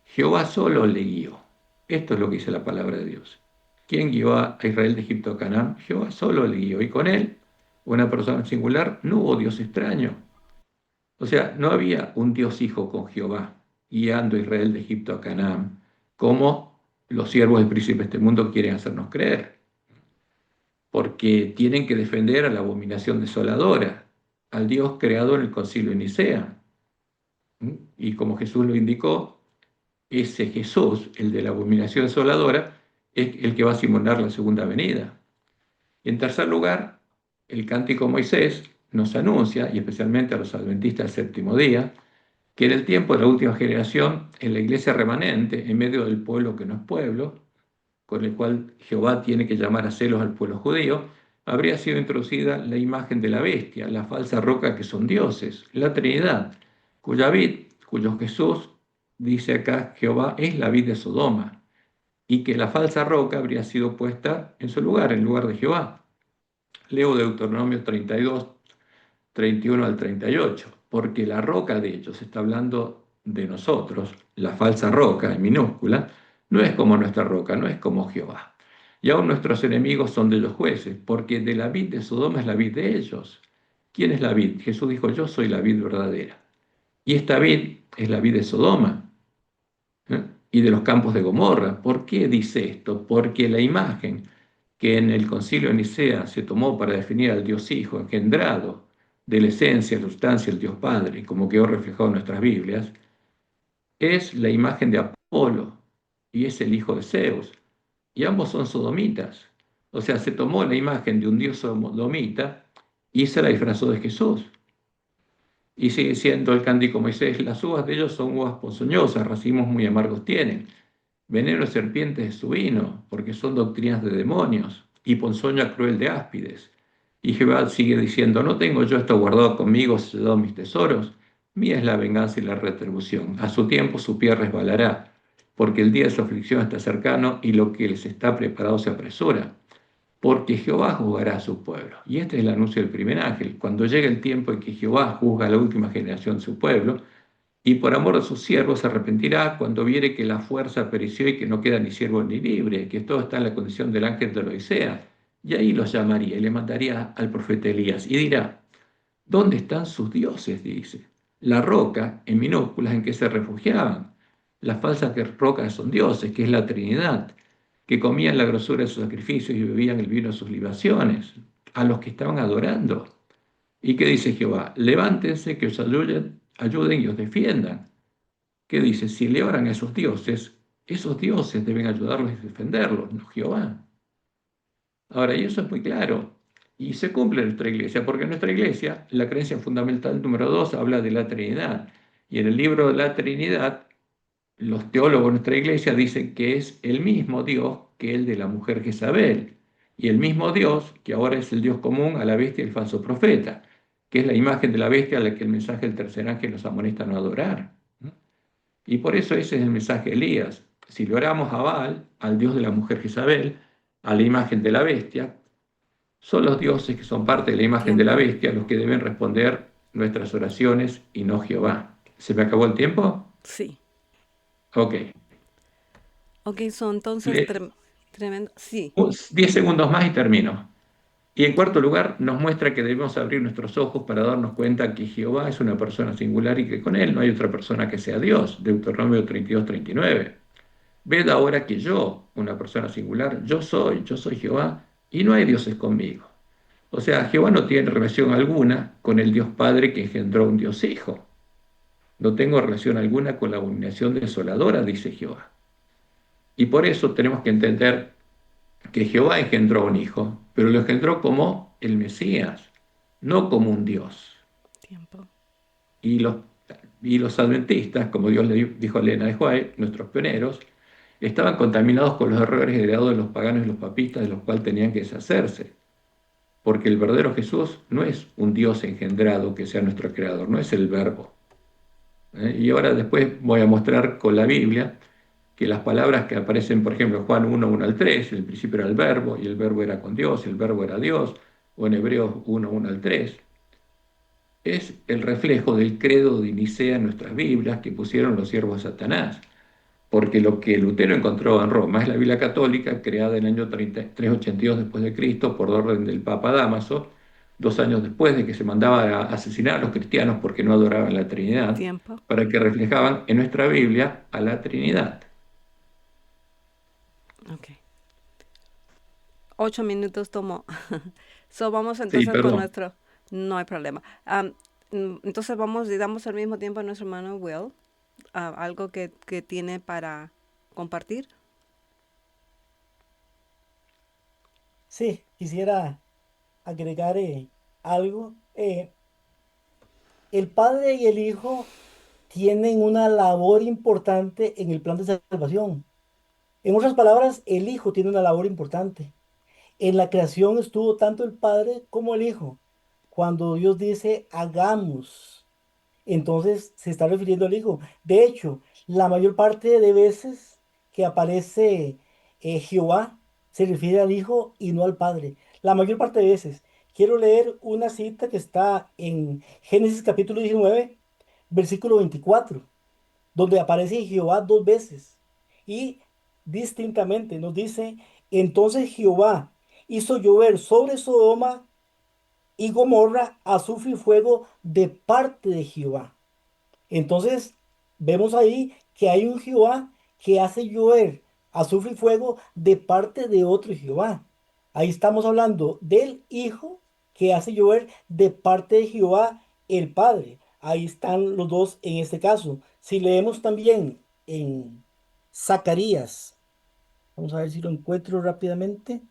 [SPEAKER 3] Jehová solo le guió. Esto es lo que dice la palabra de Dios. ¿Quién guió a Israel de Egipto a Canaán? Jehová solo le guió. Y con él, una persona singular, no hubo Dios extraño. O sea, no había un Dios hijo con Jehová guiando a Israel de Egipto a Canaán, como los siervos del príncipe de este mundo quieren hacernos creer, porque tienen que defender a la abominación desoladora, al Dios creado en el concilio de Nicea. Y como Jesús lo indicó, ese Jesús, el de la abominación desoladora, es el que va a simular la segunda venida. Y en tercer lugar, el cántico de Moisés nos anuncia, y especialmente a los adventistas del séptimo día, que en el tiempo de la última generación, en la iglesia remanente, en medio del pueblo que no es pueblo, con el cual Jehová tiene que llamar a celos al pueblo judío, habría sido introducida la imagen de la bestia, la falsa roca que son dioses, la Trinidad, cuya vid, cuyo Jesús, dice acá, Jehová es la vid de Sodoma, y que la falsa roca habría sido puesta en su lugar, en lugar de Jehová. Leo Deuteronomio 32, 31 al 38, porque la roca de ellos, está hablando de nosotros, la falsa roca en minúscula, no es como nuestra roca, no es como Jehová. Y aún nuestros enemigos son de los jueces, porque de la vid de Sodoma es la vid de ellos. ¿Quién es la vid? Jesús dijo, yo soy la vid verdadera. Y esta vid es la vid de Sodoma, ¿eh? Y de los campos de Gomorra. ¿Por qué dice esto? Porque la imagen que en el concilio de Nicea se tomó para definir al Dios Hijo engendrado de la esencia, la sustancia, el Dios Padre, como quedó reflejado en nuestras Biblias, es la imagen de Apolo y es el hijo de Zeus. Y ambos son sodomitas. O sea, se tomó la imagen de un Dios sodomita y se la disfrazó de Jesús. Y sigue siendo el cántico Moisés, las uvas de ellos son uvas ponzoñosas, racimos muy amargos tienen. Veneno de serpientes de su vino, porque son doctrinas de demonios, y ponzoña cruel de áspides. Y Jehová sigue diciendo, ¿no tengo yo esto guardado conmigo, sellado mis tesoros? Mía es la venganza y la retribución. A su tiempo su pie resbalará, porque el día de su aflicción está cercano y lo que les está preparado se apresura. Porque Jehová juzgará a su pueblo. Y este es el anuncio del primer ángel. Cuando llegue el tiempo en que Jehová juzga a la última generación de su pueblo, y por amor de sus siervos se arrepentirá cuando viere que la fuerza pereció y que no queda ni siervo ni libre, que todo está en la condición del ángel de la Odisea. Y ahí los llamaría y le mandaría al profeta Elías y dirá, ¿dónde están sus dioses? Dice. La roca, en minúsculas, en que se refugiaban. Las falsas rocas son dioses, que es la Trinidad, que comían la grosura de sus sacrificios y bebían el vino de sus libaciones, a los que estaban adorando. ¿Y qué dice Jehová? Levántense, que os ayuden y os defiendan. ¿Qué dice? Si le oran a esos dioses deben ayudarlos y defenderlos, no Jehová. Ahora, y eso es muy claro, y se cumple en nuestra iglesia, porque en nuestra iglesia la creencia fundamental número 2 habla de la Trinidad, y en el libro de la Trinidad, los teólogos de nuestra iglesia dicen que es el mismo Dios que el de la mujer Jezabel, y el mismo Dios que ahora es el Dios común a la bestia y el falso profeta. que es la imagen de la bestia a la que el mensaje del tercer ángel nos amonesta a no adorar. Y por eso ese es el mensaje de Elías. Si le oramos a Baal, al dios de la mujer Jezabel, a la imagen de la bestia, son los dioses que son parte de la imagen de la
[SPEAKER 1] Tiempo.
[SPEAKER 3] bestia los que deben responder nuestras oraciones y no Jehová. ¿Se me acabó el tiempo?
[SPEAKER 1] Sí.
[SPEAKER 3] Ok.
[SPEAKER 1] Ok, entonces
[SPEAKER 3] Le-
[SPEAKER 1] tremendo. Sí,
[SPEAKER 3] 10 segundos más y termino. Y en cuarto lugar, nos muestra que debemos abrir nuestros ojos para darnos cuenta que Jehová es una persona singular y que con él no hay otra persona que sea Dios. Deuteronomio 32-39. Ved ahora que yo, una persona singular, yo soy Jehová, y no hay dioses conmigo. O sea, Jehová no tiene relación alguna con el Dios Padre que engendró un Dios Hijo. No tengo relación alguna con la abominación desoladora, dice Jehová. Y por eso tenemos que entender que Jehová engendró un hijo, pero lo engendró como el Mesías, no como un Dios.
[SPEAKER 1] tiempo.
[SPEAKER 3] Y los, y los adventistas, como Dios le dijo a Elena de White, nuestros pioneros, estaban contaminados con los errores heredados de los paganos y los papistas, de los cuales tenían que deshacerse. Porque el verdadero Jesús no es un Dios engendrado que sea nuestro creador, no es el verbo. Y ahora después voy a mostrar con la Biblia que las palabras que aparecen, por ejemplo, en Juan 1, 1 al 3, en el principio era el verbo, y el verbo era con Dios, y el verbo era Dios, o en Hebreos 1, 1 al 3, es el reflejo del credo de Nicea en nuestras Biblias que pusieron los siervos de Satanás. Porque lo que Lutero encontró en Roma es la Biblia católica, creada en el año 382 después de Cristo por orden del Papa Dámaso, 2 años después de que se mandaba a asesinar a los cristianos porque no adoraban la Trinidad,
[SPEAKER 1] Tiempo.
[SPEAKER 3] para que reflejaban en nuestra Biblia a la Trinidad.
[SPEAKER 1] Ok. 8 minutos tomó. Vamos
[SPEAKER 3] Sí,
[SPEAKER 1] entonces con
[SPEAKER 3] perdón.
[SPEAKER 1] nuestro. No hay problema. Entonces vamos y damos al mismo tiempo a nuestro hermano Will algo que tiene para compartir.
[SPEAKER 2] Sí, quisiera agregar algo. El Padre y el Hijo tienen una labor importante en el plan de salvación. En otras palabras, el Hijo tiene una labor importante. En la creación estuvo tanto el Padre como el Hijo. Cuando Dios dice hagamos, entonces se está refiriendo al Hijo. De hecho, la mayor parte de veces que aparece Jehová se refiere al Hijo y no al Padre. La mayor parte de veces. Quiero leer una cita que está en Génesis capítulo 19, versículo 24, donde aparece Jehová dos veces. Y distintamente nos dice, entonces Jehová hizo llover sobre Sodoma y Gomorra azufre y fuego de parte de Jehová. Entonces, vemos ahí que hay un Jehová que hace llover azufre y fuego de parte de otro Jehová. Ahí estamos hablando del Hijo que hace llover de parte de Jehová el Padre. Ahí están los dos en este caso. Si leemos también en Zacarías, vamos a ver si lo encuentro rápidamente.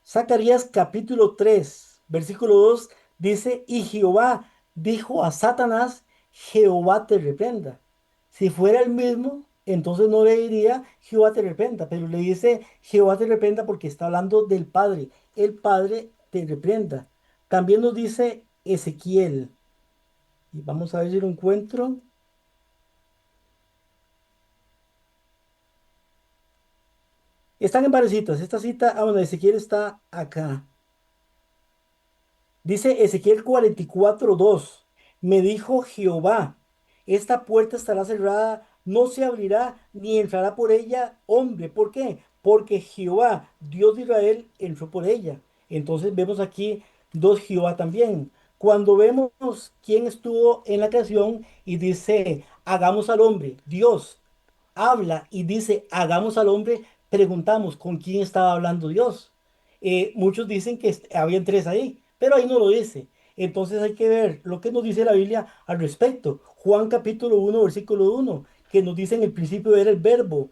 [SPEAKER 2] Zacarías capítulo 3 versículo 2 dice, y Jehová dijo a Satanás, Jehová te reprenda. Si fuera el mismo, entonces no le diría Jehová te reprenda, pero le dice Jehová te reprenda porque está hablando del Padre. El Padre te reprenda. También nos dice Ezequiel, y vamos a ver si lo encuentro. Están en varias citas. Esta cita, bueno, Ezequiel está acá. Dice Ezequiel 44:2, me dijo Jehová, esta puerta estará cerrada, no se abrirá, ni entrará por ella hombre. ¿Por qué? Porque Jehová, Dios de Israel, entró por ella. Entonces vemos aquí dos Jehová también. Cuando vemos quién estuvo en la creación y dice, hagamos al hombre, Dios habla y dice, hagamos al hombre, preguntamos, ¿con quién estaba hablando Dios? Muchos dicen que habían tres ahí, pero ahí no lo dice. Entonces hay que ver lo que nos dice la Biblia al respecto. Juan capítulo 1 versículo 1 que nos dice en el principio era el verbo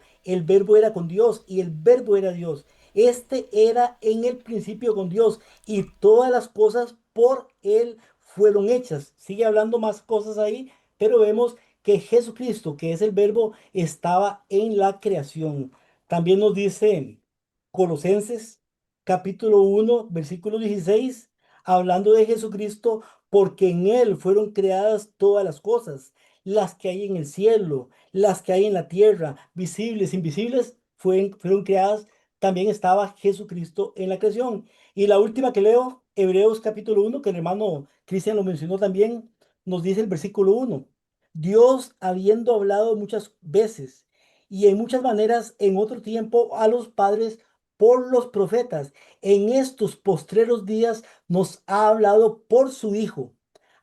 [SPEAKER 2] era con Dios y el verbo era Dios. Este era en el principio con Dios y todas las cosas por él fueron hechas. Sigue hablando más cosas ahí, pero vemos que Jesucristo, que es el verbo, estaba en la creación. También nos dice Colosenses capítulo 1, versículo 16, hablando de Jesucristo, porque en Él fueron creadas todas las cosas, las que hay en el cielo, las que hay en la tierra, visibles, invisibles, fueron creadas. También estaba Jesucristo en la creación. Y la última que leo, Hebreos capítulo 1, que el hermano Cristian lo mencionó también, nos dice el versículo 1. Dios, habiendo hablado muchas veces y en muchas maneras en otro tiempo a los padres por los profetas, en estos postreros días nos ha hablado por su Hijo,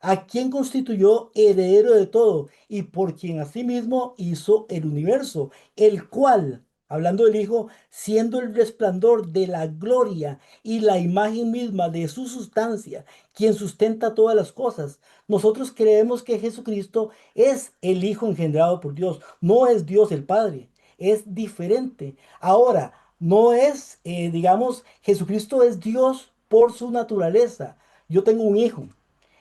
[SPEAKER 2] a quien constituyó heredero de todo y por quien asimismo hizo el universo, el cual, hablando del Hijo, siendo el resplandor de la gloria y la imagen misma de su sustancia, quien sustenta todas las cosas. Nosotros creemos que Jesucristo es el Hijo engendrado por Dios, no es Dios el Padre, es diferente. Ahora, no es, digamos, Jesucristo es Dios por su naturaleza. Yo tengo un hijo.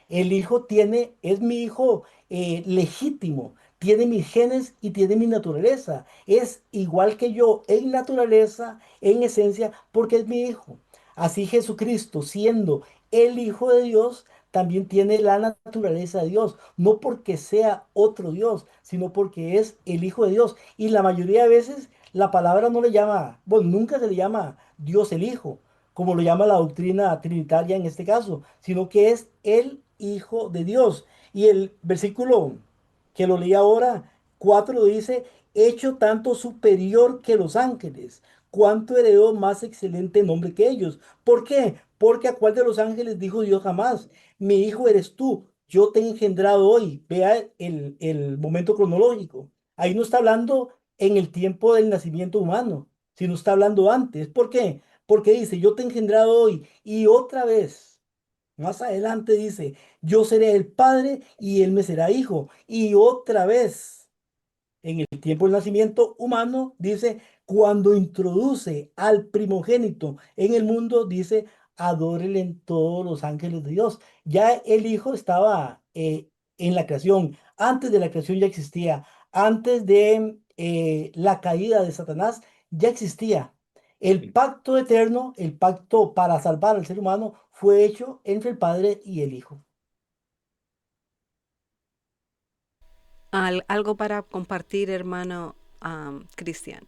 [SPEAKER 2] El hijo es mi hijo legítimo, tiene mis genes y tiene mi naturaleza. Es igual que yo en naturaleza, en esencia, porque es mi hijo. Así Jesucristo, siendo el Hijo de Dios, también tiene la naturaleza de Dios, no porque sea otro Dios, sino porque es el Hijo de Dios. Y la mayoría de veces la palabra no le llama, bueno, nunca se le llama Dios el Hijo, como lo llama la doctrina trinitaria en este caso, sino que es el Hijo de Dios. Y el versículo que lo leí ahora, 4 dice, hecho tanto superior que los ángeles, cuánto heredó más excelente nombre que ellos. ¿Por qué? Porque a cuál de los ángeles dijo Dios jamás, mi hijo eres tú, yo te he engendrado hoy. Vea el momento cronológico. Ahí no está hablando en el tiempo del nacimiento humano, sino está hablando antes. ¿Por qué? Porque dice, yo te he engendrado hoy y otra vez. Más adelante dice, yo seré el padre y él me será hijo. Y otra vez, en el tiempo del nacimiento humano, dice, cuando introduce al primogénito en el mundo, dice, adórenle en todos los ángeles de Dios. Ya el hijo estaba en la creación. Antes de la creación ya existía. Antes de la caída de Satanás, ya existía. El pacto eterno, el pacto para salvar al ser humano, fue hecho entre el Padre y el Hijo.
[SPEAKER 1] Algo para compartir, hermano Cristian.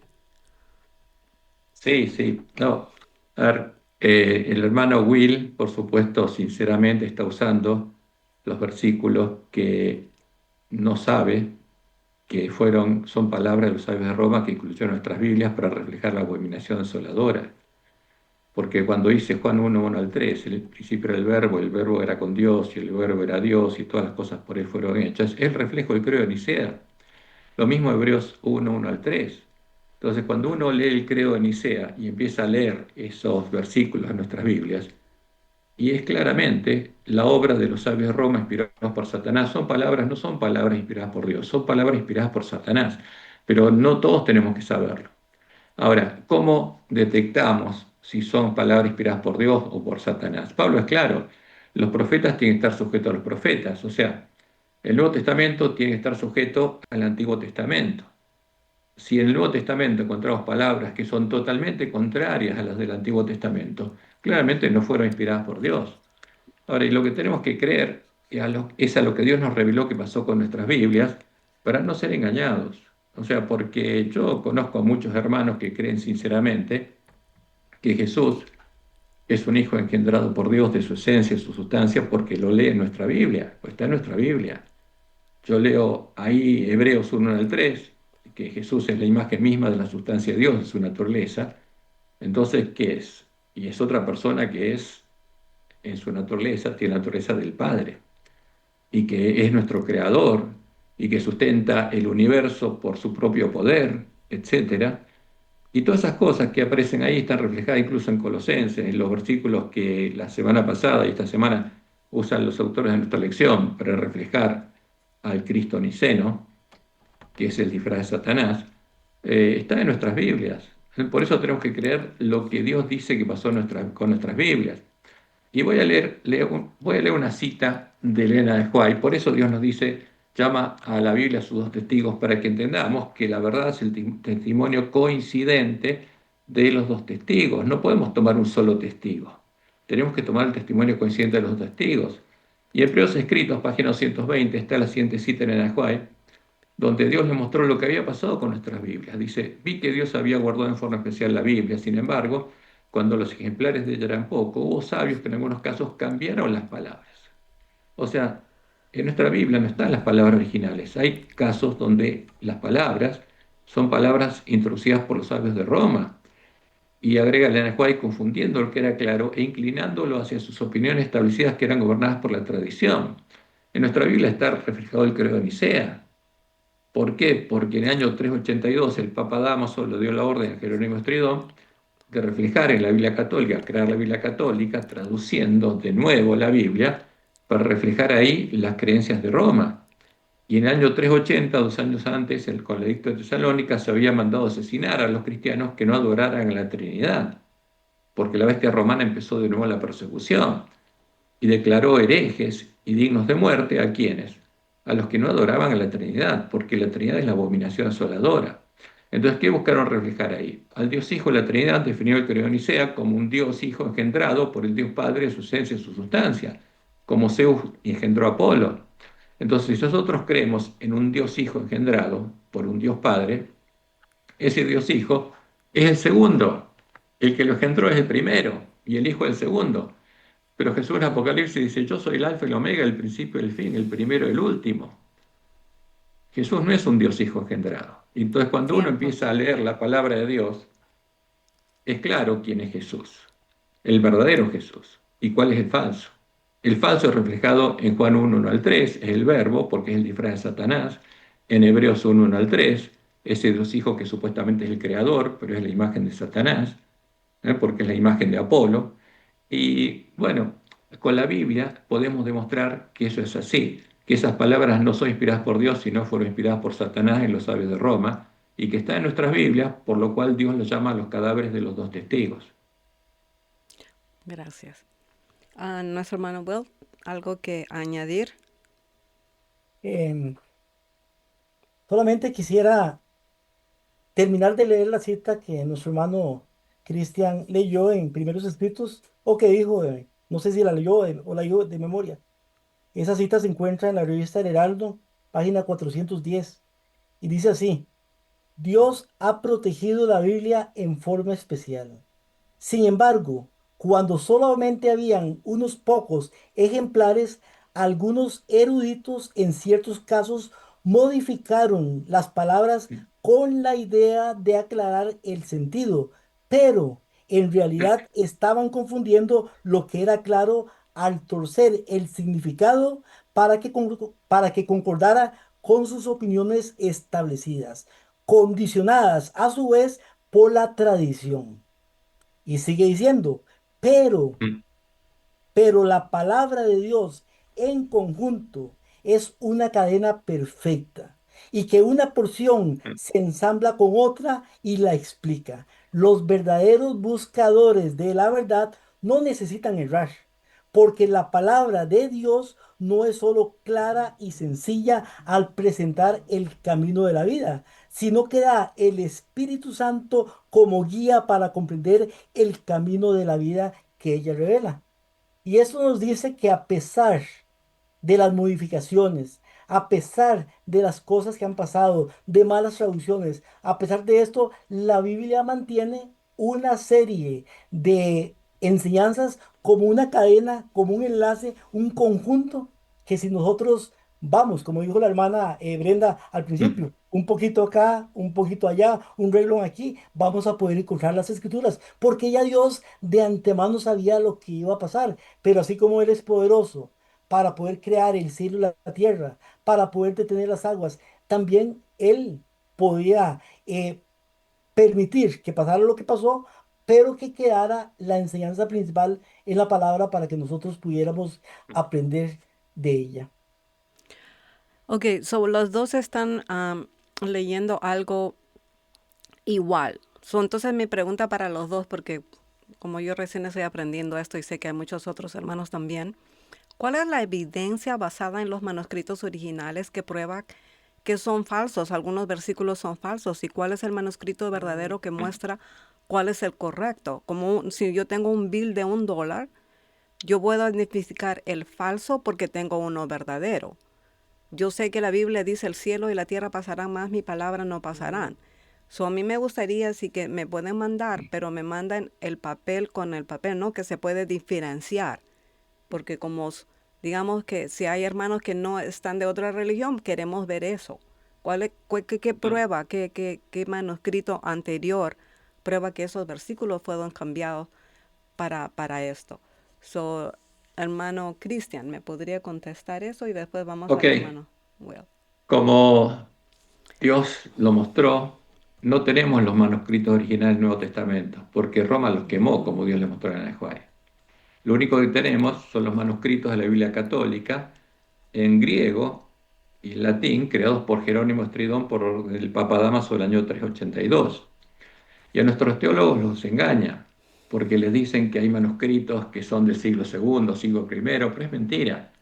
[SPEAKER 3] Sí, sí. No, a ver, el hermano Will, por supuesto, sinceramente está usando los versículos que no sabe que son palabras de los sabios de Roma que incluyeron nuestras Biblias para reflejar la abominación desoladora. Porque cuando dice Juan 1, 1 al 3, el principio era el verbo era con Dios y el verbo era Dios y todas las cosas por él fueron hechas, es el reflejo del credo de Nicea. Lo mismo Hebreos 1, 1 al 3. Entonces, cuando uno lee el credo de Nicea y empieza a leer esos versículos en nuestras Biblias, y es claramente la obra de los sabios de Roma inspirados por Satanás, no son palabras inspiradas por Dios, son palabras inspiradas por Satanás, pero no todos tenemos que saberlo. Ahora, ¿cómo detectamos si son palabras inspiradas por Dios o por Satanás? Pablo es claro, los profetas tienen que estar sujetos a los profetas, o sea, el Nuevo Testamento tiene que estar sujeto al Antiguo Testamento. Si en el Nuevo Testamento encontramos palabras que son totalmente contrarias a las del Antiguo Testamento, claramente no fueron inspiradas por Dios. Ahora, y lo que tenemos que creer es a lo que Dios nos reveló que pasó con nuestras Biblias para no ser engañados. O sea, porque yo conozco a muchos hermanos que creen sinceramente que Jesús es un hijo engendrado por Dios de su esencia, su sustancia, porque lo lee en nuestra Biblia, pues está en nuestra Biblia. Yo leo ahí Hebreos 1 al 3, que Jesús es la imagen misma de la sustancia de Dios, de su naturaleza. Entonces, ¿qué es? Y es otra persona que es, en su naturaleza, tiene la naturaleza del Padre, y que es nuestro creador, y que sustenta el universo por su propio poder, etcétera. Y todas esas cosas que aparecen ahí están reflejadas incluso en Colosenses, en los versículos que la semana pasada y esta semana usan los autores de nuestra lección para reflejar al Cristo niceno, que es el disfraz de Satanás, está en nuestras Biblias. Por eso tenemos que creer lo que Dios dice que pasó con nuestras Biblias. Y voy a leer una cita de Elena de White. Por eso Dios nos dice, llama a la Biblia a sus dos testigos para que entendamos que la verdad es el testimonio coincidente de los dos testigos. No podemos tomar un solo testigo. Tenemos que tomar el testimonio consciente de los dos testigos. Y en Hebreos Escritos, página 220, está la siguiente cita en el Ajuay, donde Dios le mostró lo que había pasado con nuestras Biblias. Dice, vi que Dios había guardado en forma especial la Biblia, sin embargo, cuando los ejemplares de ella eran pocos, hubo sabios que en algunos casos cambiaron las palabras. O sea, en nuestra Biblia no están las palabras originales. Hay casos donde las palabras son palabras introducidas por los sabios de Roma. Y agrega Elena White, confundiendo lo que era claro e inclinándolo hacia sus opiniones establecidas que eran gobernadas por la tradición. En nuestra Biblia está reflejado el credo de Nicea. ¿Por qué? Porque en el año 382 el Papa Dámaso le dio la orden a Jerónimo Estridón de reflejar en la Biblia católica, crear la Biblia católica, traduciendo de nuevo la Biblia para reflejar ahí las creencias de Roma. Y en el año 380, 2 años antes, con el edicto de Tesalónica, se había mandado asesinar a los cristianos que no adoraran a la Trinidad, porque la bestia romana empezó de nuevo la persecución y declaró herejes y dignos de muerte a quienes, a los que no adoraban a la Trinidad, porque la Trinidad es la abominación asoladora. Entonces, ¿qué buscaron reflejar ahí? Al Dios Hijo de la Trinidad definió el credo de Nicea como un Dios Hijo engendrado por el Dios Padre en su esencia y su sustancia, como Zeus engendró a Apolo. Entonces, si nosotros creemos en un Dios Hijo engendrado por un Dios Padre, ese Dios Hijo es el segundo. El que lo engendró es el primero y el Hijo es el segundo. Pero Jesús en Apocalipsis dice, yo soy el alfa y el omega, el principio y el fin, el primero y el último. Jesús no es un Dios Hijo engendrado. Entonces, cuando uno
[SPEAKER 1] Tiempo.
[SPEAKER 3] empieza a leer la palabra de Dios, es claro quién es Jesús, el verdadero Jesús. ¿Y cuál es el falso? El falso es reflejado en Juan 1, 1 al 3, es el verbo, porque es el disfraz de Satanás. En Hebreos 1, 1 al 3, ese Dios Hijo que supuestamente es el creador, pero es la imagen de Satanás, porque es la imagen de Apolo. Y bueno, con la Biblia podemos demostrar que eso es así, que esas palabras no son inspiradas por Dios, sino fueron inspiradas por Satanás en los sabios de Roma, y que está en nuestras Biblias, por lo cual Dios los llama los cadáveres de los dos testigos.
[SPEAKER 1] Gracias. Nuestro hermano Will, ¿algo que añadir?
[SPEAKER 2] Em, Solamente quisiera terminar de leer la cita que nuestro hermano Cristian leyó en Primeros Escritos, o que dijo, no sé si la leyó o la leyó de memoria. Esa cita se encuentra en la revista El Heraldo, página 410, y dice así: Dios ha protegido la Biblia en forma especial. Sin embargo, cuando solamente habían unos pocos ejemplares, algunos eruditos en ciertos casos modificaron las palabras con la idea de aclarar el sentido, pero en realidad estaban confundiendo lo que era claro al torcer el significado para que concordara con sus opiniones establecidas, condicionadas a su vez por la tradición. Y sigue diciendo, pero
[SPEAKER 3] Mm,
[SPEAKER 2] pero la palabra de Dios en conjunto es una cadena perfecta y que una porción
[SPEAKER 3] mm,
[SPEAKER 2] se ensambla con otra y la explica. Los verdaderos buscadores de la verdad no necesitan errar, porque la palabra de Dios no es solo clara y sencilla al presentar el camino de la vida, sino que da el Espíritu Santo como guía para comprender el camino de la vida que ella revela. Y eso nos dice que a pesar de las modificaciones, a pesar de las cosas que han pasado, de malas traducciones, a pesar de esto, la Biblia mantiene una serie de enseñanzas como una cadena, como un enlace, un conjunto, que si nosotros vamos, como dijo la hermana Brenda al
[SPEAKER 3] mm.
[SPEAKER 2] principio, un poquito acá, un poquito allá, un renglón aquí, vamos a poder encontrar las escrituras, porque ya Dios de antemano sabía lo que iba a pasar, pero así como Él es poderoso para poder crear el cielo y la tierra, para poder detener las aguas. También Él podía permitir que pasara lo que pasó, pero que quedara la enseñanza principal en la palabra para que nosotros pudiéramos aprender de ella.
[SPEAKER 1] Ok, so los dos están leyendo algo igual. So, entonces mi pregunta para los dos, porque como yo recién estoy aprendiendo esto y sé que hay muchos otros hermanos también, ¿cuál es la evidencia basada en los manuscritos originales que prueba que son falsos? Algunos versículos son falsos. ¿Y cuál es el manuscrito verdadero que muestra cuál es el correcto. Si yo tengo un bill de $1, yo puedo identificar el falso porque tengo uno verdadero. Yo sé que la Biblia dice el cielo y la tierra pasarán, más mi palabra no pasarán. A mí me gustaría sí que me pueden mandar, pero me mandan el papel con el papel, ¿no? Que se puede diferenciar. Porque digamos que si hay hermanos que no están de otra religión, queremos ver eso. ¿Qué prueba, qué manuscrito anterior prueba que esos versículos fueron cambiados para esto? Hermano Cristian, ¿me podría contestar eso? Y después vamos
[SPEAKER 3] Ok,
[SPEAKER 1] al hermano Will.
[SPEAKER 3] como Dios lo mostró, no tenemos los manuscritos originales del Nuevo Testamento, porque Roma los quemó, como Dios le mostró en el Juárez. Lo único que tenemos son los manuscritos de la Biblia católica en griego y en latín, creados por Jerónimo Estridón por orden del Papa Dámaso del año 382. Y a nuestros teólogos los engaña, porque les dicen que hay manuscritos que son del siglo segundo, siglo primero, pero es mentira,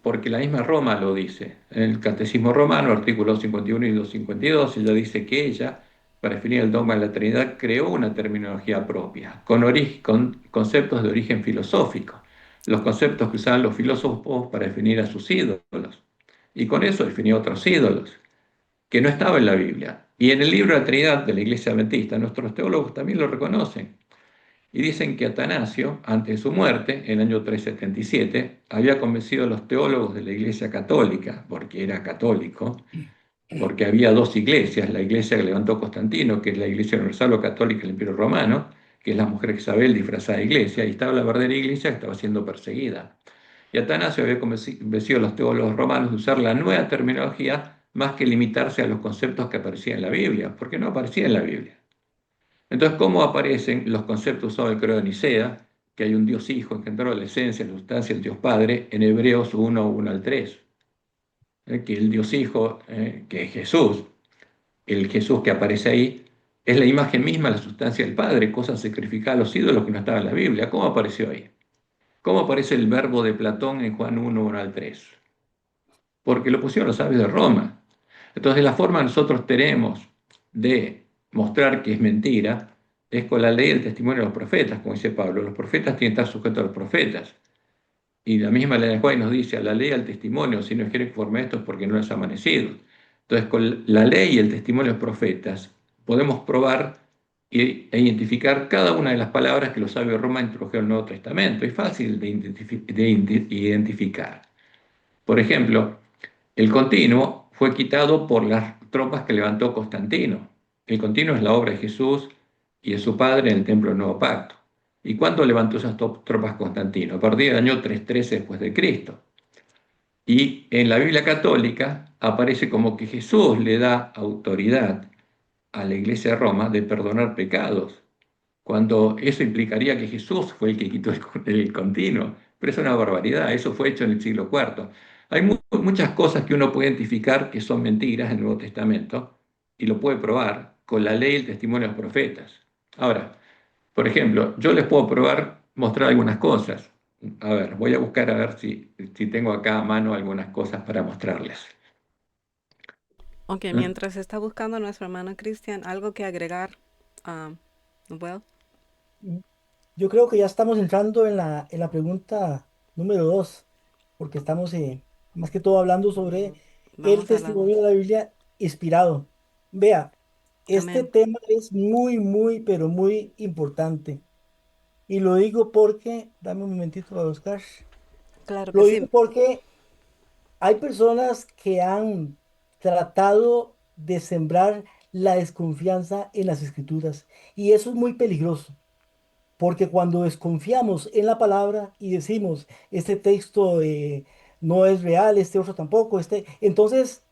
[SPEAKER 3] porque la misma Roma lo dice. En el Catecismo Romano, artículos 51 y 252, ella dice que ella, para definir el dogma de la Trinidad, creó una terminología propia, con conceptos de origen filosófico, los conceptos que usaban los filósofos para definir a sus ídolos. Y con eso definió otros ídolos que no estaba en la Biblia. Y en el libro de la Trinidad de la Iglesia Adventista, nuestros teólogos también lo reconocen. Y dicen que Atanasio, antes de su muerte, en el año 377, había convencido a los teólogos de la Iglesia Católica, porque era católico, porque había dos iglesias, la iglesia que levantó Constantino, que es la Iglesia Universal o Católica del Imperio Romano, que es la mujer Isabel disfrazada de iglesia, y estaba la verdadera iglesia que estaba siendo perseguida. Y Atanasio había convencido a los teólogos romanos de usar la nueva terminología más que limitarse a los conceptos que aparecían en la Biblia, porque no aparecía en la Biblia. Entonces, ¿cómo aparecen los conceptos usados en el Credo de Nicea, que hay un Dios Hijo engendrado la esencia, la sustancia del Dios Padre, en Hebreos 1, 1 al 3? Que el Dios Hijo, que es Jesús, el Jesús que aparece ahí, es la imagen misma, la sustancia del Padre, cosa sacrificada a los ídolos que no estaba en la Biblia. ¿Cómo apareció ahí? ¿Cómo aparece el verbo de Platón en Juan 1, 1 al 3? Porque lo pusieron los sabios de Roma. Entonces, la forma que nosotros tenemos de mostrar que es mentira es con la ley del testimonio de los profetas, como dice Pablo. Los profetas tienen que estar sujetos a los profetas. Y la misma ley de Juan nos dice, a la ley y al testimonio, si no quieren conforme a esto es porque no es amanecido. Entonces, con la ley y el testimonio de los profetas, podemos probar e identificar cada una de las palabras que los sabios de Roma introdujeron en el Nuevo Testamento. Es fácil de identificar. Por ejemplo, el continuo fue quitado por las tropas que levantó Constantino. El continuo es la obra de Jesús y de su padre en el templo del Nuevo Pacto. ¿Y cuándo levantó esas tropas Constantino? A partir del año 313 después de Cristo. Y en la Biblia católica aparece como que Jesús le da autoridad a la Iglesia de Roma de perdonar pecados, cuando eso implicaría que Jesús fue el que quitó el continuo. Pero es una barbaridad, eso fue hecho en el siglo IV. Hay muchas cosas que uno puede identificar que son mentiras en el Nuevo Testamento y lo puede probar con la ley y el testimonio de los profetas. Ahora, por ejemplo, yo les puedo probar, mostrar algunas cosas. A ver, voy a buscar a ver si tengo acá a mano algunas cosas para mostrarles.
[SPEAKER 1] Ok,
[SPEAKER 3] ¿Eh?
[SPEAKER 1] mientras está buscando nuestro hermano Cristian, ¿algo que agregar? Well,
[SPEAKER 2] Yo creo que ya estamos entrando en la pregunta número 2, porque estamos más que todo hablando sobre el
[SPEAKER 1] vamos a la
[SPEAKER 2] testimonio
[SPEAKER 1] dos.
[SPEAKER 2] de la Biblia inspirado. Vea, este
[SPEAKER 1] Amén.
[SPEAKER 2] tema es muy, muy, pero muy importante. Y lo digo porque, dame un momentito para buscar.
[SPEAKER 1] Claro que
[SPEAKER 2] Lo digo
[SPEAKER 1] sí.
[SPEAKER 2] porque hay personas que han tratado de sembrar la desconfianza en las escrituras y eso es muy peligroso. Porque cuando desconfiamos en la palabra y decimos, este texto no es real, este otro tampoco, entonces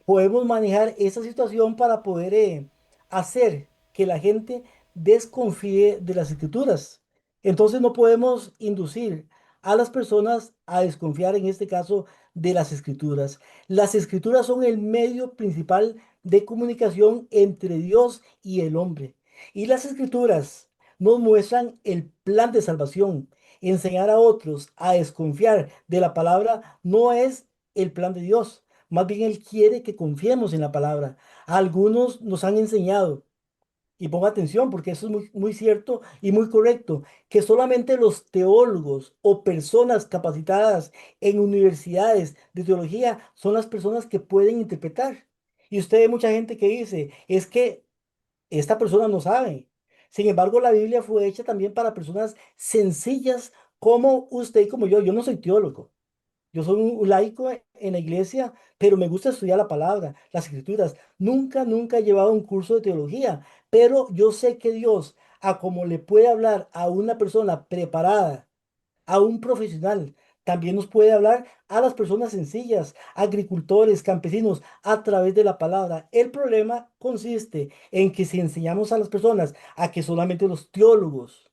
[SPEAKER 2] podemos manejar esa situación para poder hacer que la gente desconfíe de las escrituras. Entonces no podemos inducir a las personas a desconfiar, en este caso, de las escrituras. Las escrituras son el medio principal de comunicación entre Dios y el hombre. Y las escrituras nos muestran el plan de salvación. Enseñar a otros a desconfiar de la palabra no es el plan de Dios. Más bien Él quiere que confiemos en la palabra. Algunos nos han enseñado Y ponga atención porque eso es muy, muy cierto y muy correcto, que solamente los teólogos o personas capacitadas en universidades de teología son las personas que pueden interpretar. Y usted ve mucha gente que dice, es que esta persona no sabe. Sin embargo, la Biblia fue hecha también para personas sencillas como usted y como yo. Yo no soy teólogo. Yo soy un laico en la iglesia, pero me gusta estudiar la palabra, las escrituras. Nunca he llevado un curso de teología, pero yo sé que Dios, a como le puede hablar a una persona preparada, a un profesional, también nos puede hablar a las personas sencillas, agricultores, campesinos, a través de la palabra. El problema consiste en que si enseñamos a las personas a que solamente los teólogos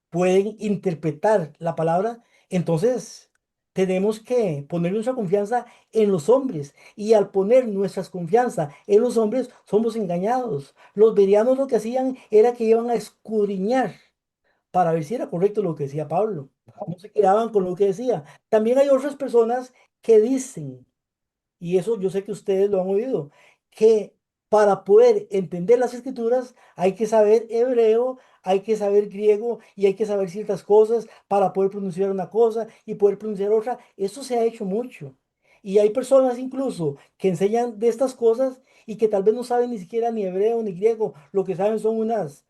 [SPEAKER 2] pueden interpretar la palabra, entonces tenemos que poner nuestra confianza en los hombres. Y al poner nuestra confianza en los hombres, somos engañados. Los bereanos lo que hacían era que iban a escudriñar para ver si era correcto lo que decía Pablo. No se quedaban con lo que decía. También hay otras personas que dicen, y eso yo sé que ustedes lo han oído, que para poder entender las escrituras hay que saber hebreo, hay que saber griego y hay que saber ciertas cosas para poder pronunciar una cosa y poder pronunciar otra. Eso se ha hecho mucho. Y hay personas incluso que enseñan de estas cosas y que tal vez no saben ni siquiera ni hebreo ni griego. Lo que saben son unas,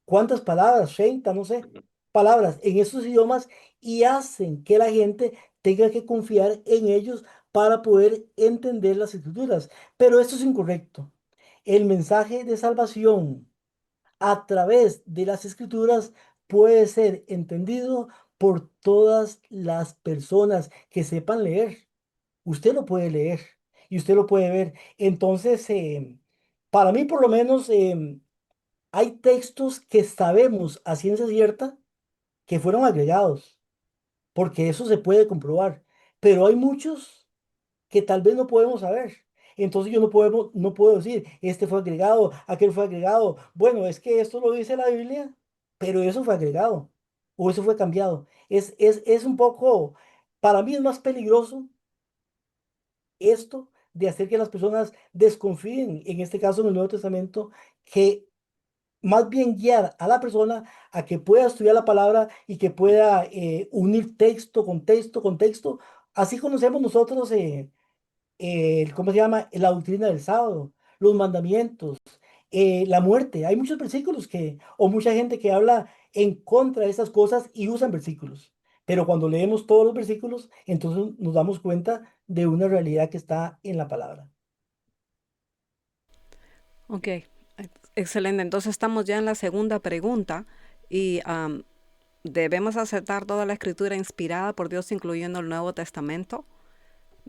[SPEAKER 2] ¿cuántas palabras? 30, no sé, palabras en esos idiomas y hacen que la gente tenga que confiar en ellos para poder entender las escrituras. Pero esto es incorrecto. El mensaje de salvación a través de las escrituras puede ser entendido por todas las personas que sepan leer. Usted lo puede leer y usted lo puede ver. Entonces, para mí por lo menos, hay textos que sabemos a ciencia cierta que fueron agregados, porque eso se puede comprobar. Pero hay muchos que tal vez no podemos saber. Entonces yo no puedo decir, este fue agregado, aquel fue agregado. Bueno, es que esto lo dice la Biblia, pero eso fue agregado o eso fue cambiado. Es un poco, para mí es más peligroso esto de hacer que las personas desconfíen, en este caso en el Nuevo Testamento, que más bien guiar a la persona a que pueda estudiar la palabra y que pueda unir texto con texto con texto. Así conocemos nosotros. ¿Cómo se llama? La doctrina del sábado, los mandamientos, la muerte. Hay muchos versículos o mucha gente que habla en contra de estas cosas y usan versículos. Pero cuando leemos todos los versículos, entonces nos damos cuenta de una realidad que está en la palabra.
[SPEAKER 1] Ok, excelente. Entonces estamos ya en la segunda pregunta y debemos aceptar toda la escritura inspirada por Dios, incluyendo el Nuevo Testamento.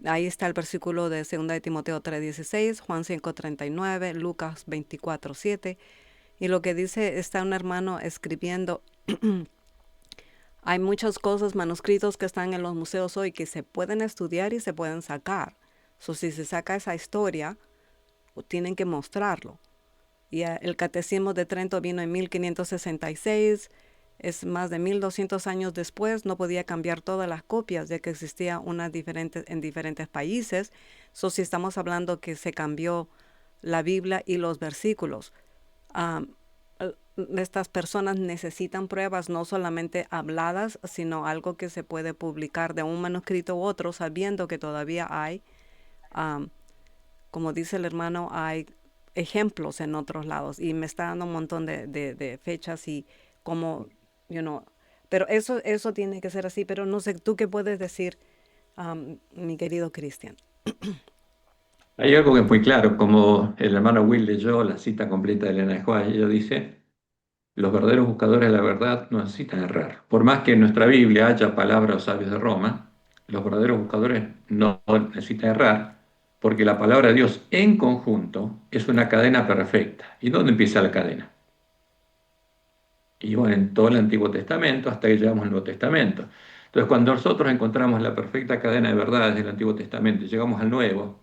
[SPEAKER 1] Ahí está el versículo de 2 de Timoteo 3:16, Juan 5:39, Lucas 24:7. Y lo que dice, está un hermano escribiendo, hay muchas cosas, manuscritos que están en los museos hoy que se pueden estudiar y se pueden sacar. Si se saca esa historia, tienen que mostrarlo. Y el Catecismo de Trento vino en 1566, es más de 1200 años después, no podía cambiar todas las copias, ya que existía unas diferentes en diferentes países. Si estamos hablando que se cambió la Biblia y los versículos. Um, Estas personas necesitan pruebas no solamente habladas, sino algo que se puede publicar de un manuscrito u otro, sabiendo que todavía hay, um, como dice el hermano, hay ejemplos en otros lados. Y me está dando un montón de fechas y como, you know, pero eso tiene que ser así. Pero no sé, ¿tú qué puedes decir, mi querido Cristian?
[SPEAKER 3] Hay algo que es muy claro, como el hermano Will leyó la cita completa de Elena de White, ella dice, los verdaderos buscadores de la verdad no necesitan errar. Por más que en nuestra Biblia haya palabras sabios de Roma, los verdaderos buscadores no necesitan errar, porque la palabra de Dios en conjunto es una cadena perfecta. ¿Y dónde empieza la cadena? Y bueno, en todo el Antiguo Testamento hasta que llegamos al Nuevo Testamento. Entonces, cuando nosotros encontramos la perfecta cadena de verdades del Antiguo Testamento y llegamos al Nuevo,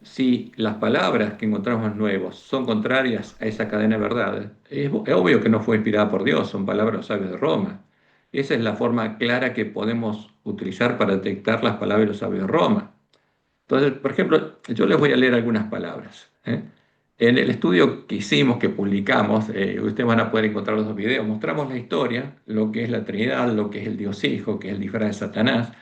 [SPEAKER 3] si las palabras que encontramos nuevos son contrarias a esa cadena de verdades, es obvio que no fue inspirada por Dios, son palabras de los sabios de Roma. Esa es la forma clara que podemos utilizar para detectar las palabras de los sabios de Roma. Entonces, por ejemplo, yo les voy a leer algunas palabras. En el estudio que hicimos, que publicamos, ustedes van a poder encontrar los dos videos, mostramos la historia, lo que es la Trinidad, lo que es el Dios Hijo, que es el disfraz de Satanás,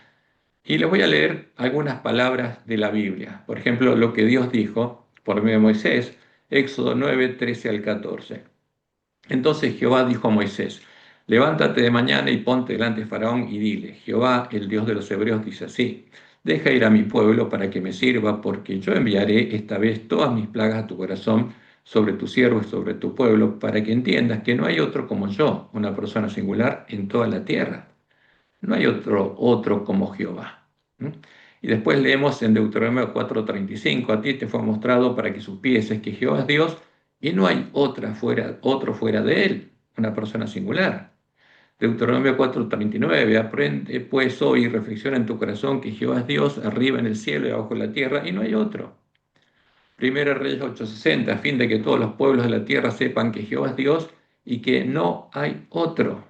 [SPEAKER 3] y les voy a leer algunas palabras de la Biblia. Por ejemplo, lo que Dios dijo por medio de Moisés, Éxodo 9, 13 al 14. Entonces Jehová dijo a Moisés, levántate de mañana y ponte delante de Faraón y dile, Jehová, el Dios de los hebreos, dice así, deja ir a mi pueblo para que me sirva, porque yo enviaré esta vez todas mis plagas a tu corazón, sobre tu siervo y sobre tu pueblo, para que entiendas que no hay otro como yo, una persona singular en toda la tierra. No hay otro como Jehová. ¿Mm? Y después leemos en Deuteronomio 4:35, a ti te fue mostrado para que supieses que Jehová es Dios y no hay otro fuera de él, una persona singular. Deuteronomio 4:39, aprende pues hoy y reflexiona en tu corazón que Jehová es Dios arriba en el cielo y abajo en la tierra y no hay otro. Primera Reyes 8:60, a fin de que todos los pueblos de la tierra sepan que Jehová es Dios y que no hay otro.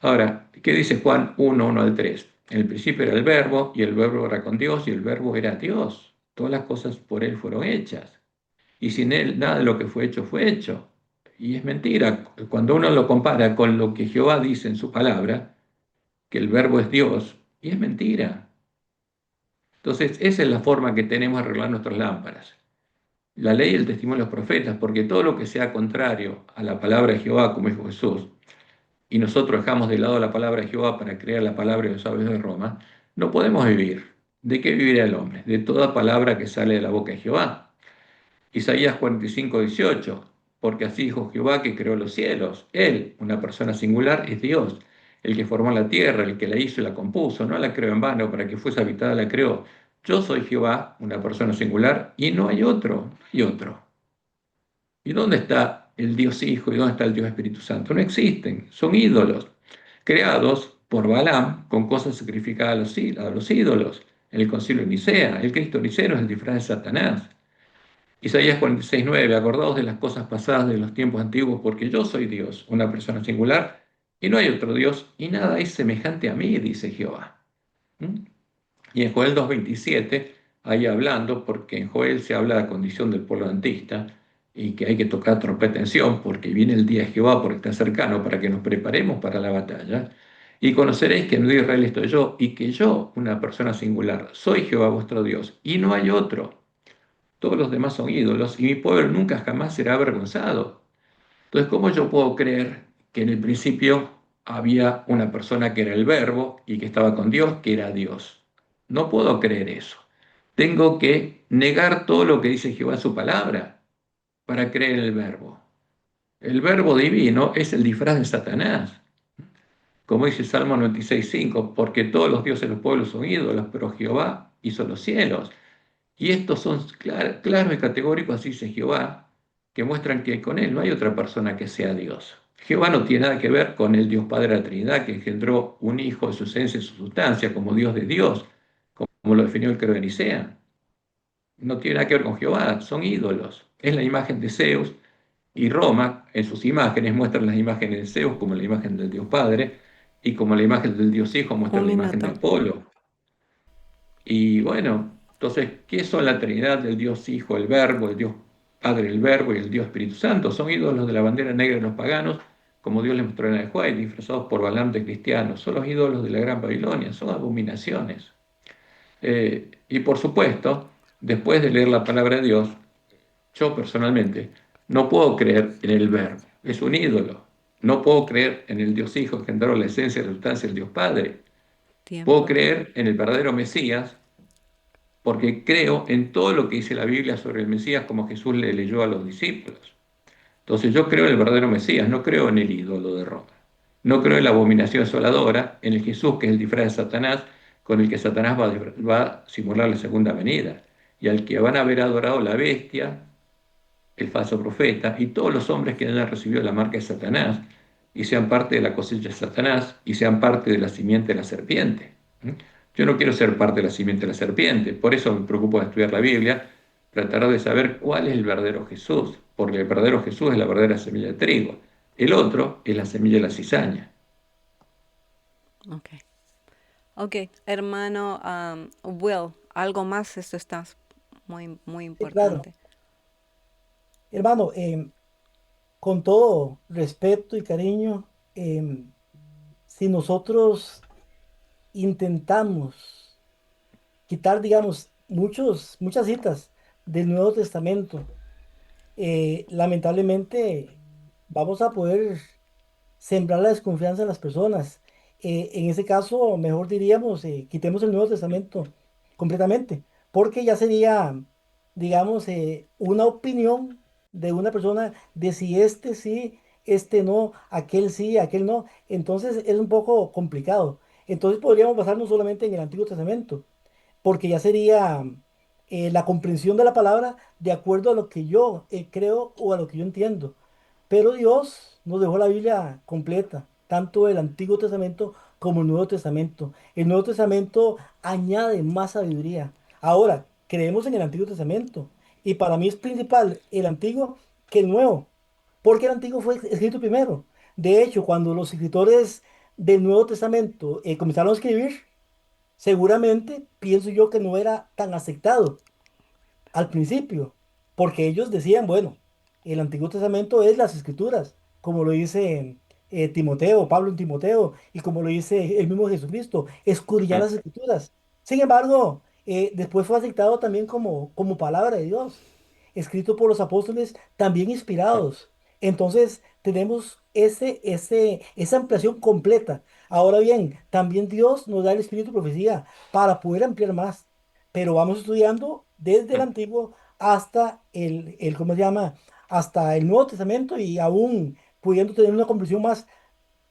[SPEAKER 3] Ahora, ¿qué dice Juan 1, 1 al 3? En el principio era el verbo, y el verbo era con Dios, y el verbo era Dios. Todas las cosas por él fueron hechas. Y sin él nada de lo que fue hecho fue hecho. Y es mentira. Cuando uno lo compara con lo que Jehová dice en su palabra, que el verbo es Dios, y es mentira. Entonces, esa es la forma que tenemos de arreglar nuestras lámparas. La ley y el testimonio de los profetas, porque todo lo que sea contrario a la palabra de Jehová, como dijo Jesús, y nosotros dejamos de lado la palabra de Jehová para creer la palabra de los sabios de Roma, no podemos vivir. ¿De qué vivirá el hombre? De toda palabra que sale de la boca de Jehová. Isaías 45:18, porque así dijo Jehová que creó los cielos. Él, una persona singular, es Dios, el que formó la tierra, el que la hizo y la compuso. No la creó en vano, para que fuese habitada la creó. Yo soy Jehová, una persona singular, y no hay otro, no hay otro. ¿Y dónde está el Dios Hijo y dónde está el Dios Espíritu Santo? No existen, son ídolos, creados por Balaam con cosas sacrificadas a los ídolos. En el concilio de Nicea, el Cristo niceno es el disfraz de Satanás. Isaías 46:9, acordaos de las cosas pasadas de los tiempos antiguos, porque yo soy Dios, una persona singular, y no hay otro Dios, y nada es semejante a mí, dice Jehová. ¿Mm? Y en Joel 2:27, ahí hablando, porque en Joel se habla de la condición del pueblo antista y que hay que tocar trompeta en Sión, porque viene el día de Jehová, porque está cercano, para que nos preparemos para la batalla. Y conoceréis que en Dios de Israel estoy yo, y que yo, una persona singular, soy Jehová vuestro Dios, y no hay otro. Todos los demás son ídolos, y mi pueblo nunca jamás será avergonzado. Entonces, ¿cómo yo puedo creer que en el principio había una persona que era el Verbo y que estaba con Dios, que era Dios? No puedo creer eso. Tengo que negar todo lo que dice Jehová en su palabra para creer en el Verbo. El Verbo divino es el disfraz de Satanás. Como dice Salmo 96:5, porque todos los dioses de los pueblos son ídolos, pero Jehová hizo los cielos. Y estos son claros y categóricos, así dice Jehová, que muestran que con él no hay otra persona que sea Dios. Jehová no tiene nada que ver con el Dios Padre de la Trinidad, que engendró un Hijo de su esencia y su sustancia, como Dios de Dios, como lo definió el credo de Nicea. No tiene nada que ver con Jehová, son ídolos. Es la imagen de Zeus, y Roma, en sus imágenes, muestran las imágenes de Zeus como la imagen del Dios Padre, y como la imagen del Dios Hijo muestra
[SPEAKER 1] Un
[SPEAKER 3] la imagen de
[SPEAKER 1] minuto.
[SPEAKER 3] Apolo. Y bueno, entonces, ¿qué son la Trinidad del Dios Hijo, el Verbo, el Dios Padre, el Verbo y el Dios Espíritu Santo? Son ídolos de la bandera negra de los paganos, como Dios les mostró en el Juárez, disfrazados por Balaam de cristianos. Son los ídolos de la Gran Babilonia, son abominaciones. Y por supuesto, después de leer la palabra de Dios, yo personalmente no puedo creer en el Verbo, es un ídolo. No puedo creer en el Dios Hijo, que entró la esencia y la sustancia del Dios Padre. Puedo
[SPEAKER 1] Tiempo.
[SPEAKER 3] creer en el verdadero Mesías, porque creo en todo lo que dice la Biblia sobre el Mesías, como Jesús le leyó a los discípulos. Entonces yo creo en el verdadero Mesías, no creo en el ídolo de Roma. No creo en la abominación asoladora, en el Jesús que es el disfraz de Satanás, con el que Satanás va a simular la segunda venida, y al que van a haber adorado la bestia, el falso profeta, y todos los hombres que hayan recibido la marca de Satanás, y sean parte de la cosecha de Satanás, y sean parte de la simiente de la serpiente. ¿Mm? Yo no quiero ser parte de la simiente de la serpiente, por eso me preocupo de estudiar la Biblia, tratar de saber cuál es el verdadero Jesús, porque el verdadero Jesús es la verdadera semilla de trigo, el otro es la semilla de la cizaña.
[SPEAKER 1] Ok. Ok, hermano Will, algo más, esto está muy, muy
[SPEAKER 2] Sí, claro.
[SPEAKER 1] importante.
[SPEAKER 2] Hermano, con todo respeto y cariño, si nosotros intentamos quitar, digamos, muchas citas del Nuevo Testamento, lamentablemente vamos a poder sembrar la desconfianza en las personas. En ese caso, mejor diríamos, quitemos el Nuevo Testamento completamente, porque ya sería, digamos, una opinión de una persona de si este sí, este no, aquel sí, aquel no. Entonces es un poco complicado. Entonces podríamos basarnos solamente en el Antiguo Testamento, porque ya sería la comprensión de la palabra de acuerdo a lo que yo creo o a lo que yo entiendo. Pero Dios nos dejó la Biblia completa, tanto el Antiguo Testamento como el Nuevo Testamento. El Nuevo Testamento añade más sabiduría. Ahora, creemos en el Antiguo Testamento y para mí es principal el Antiguo que el Nuevo, porque el Antiguo fue escrito primero. De hecho, cuando los escritores del Nuevo Testamento comenzaron a escribir, seguramente pienso yo que no era tan aceptado al principio, porque ellos decían, bueno, el Antiguo Testamento es las Escrituras, como lo dice Timoteo, Pablo en Timoteo, y como lo dice el mismo Jesucristo, escudriñar
[SPEAKER 3] Mm,
[SPEAKER 2] las Escrituras. Sin embargo, después fue aceptado también como palabra de Dios, escrito por los apóstoles, también inspirados. Entonces, tenemos esa ampliación completa. Ahora bien, también Dios nos da el espíritu de profecía para poder ampliar más, pero vamos estudiando desde el
[SPEAKER 3] mm,
[SPEAKER 2] Antiguo hasta ¿cómo se llama? Hasta el Nuevo Testamento y aún pudiendo tener una comprensión más.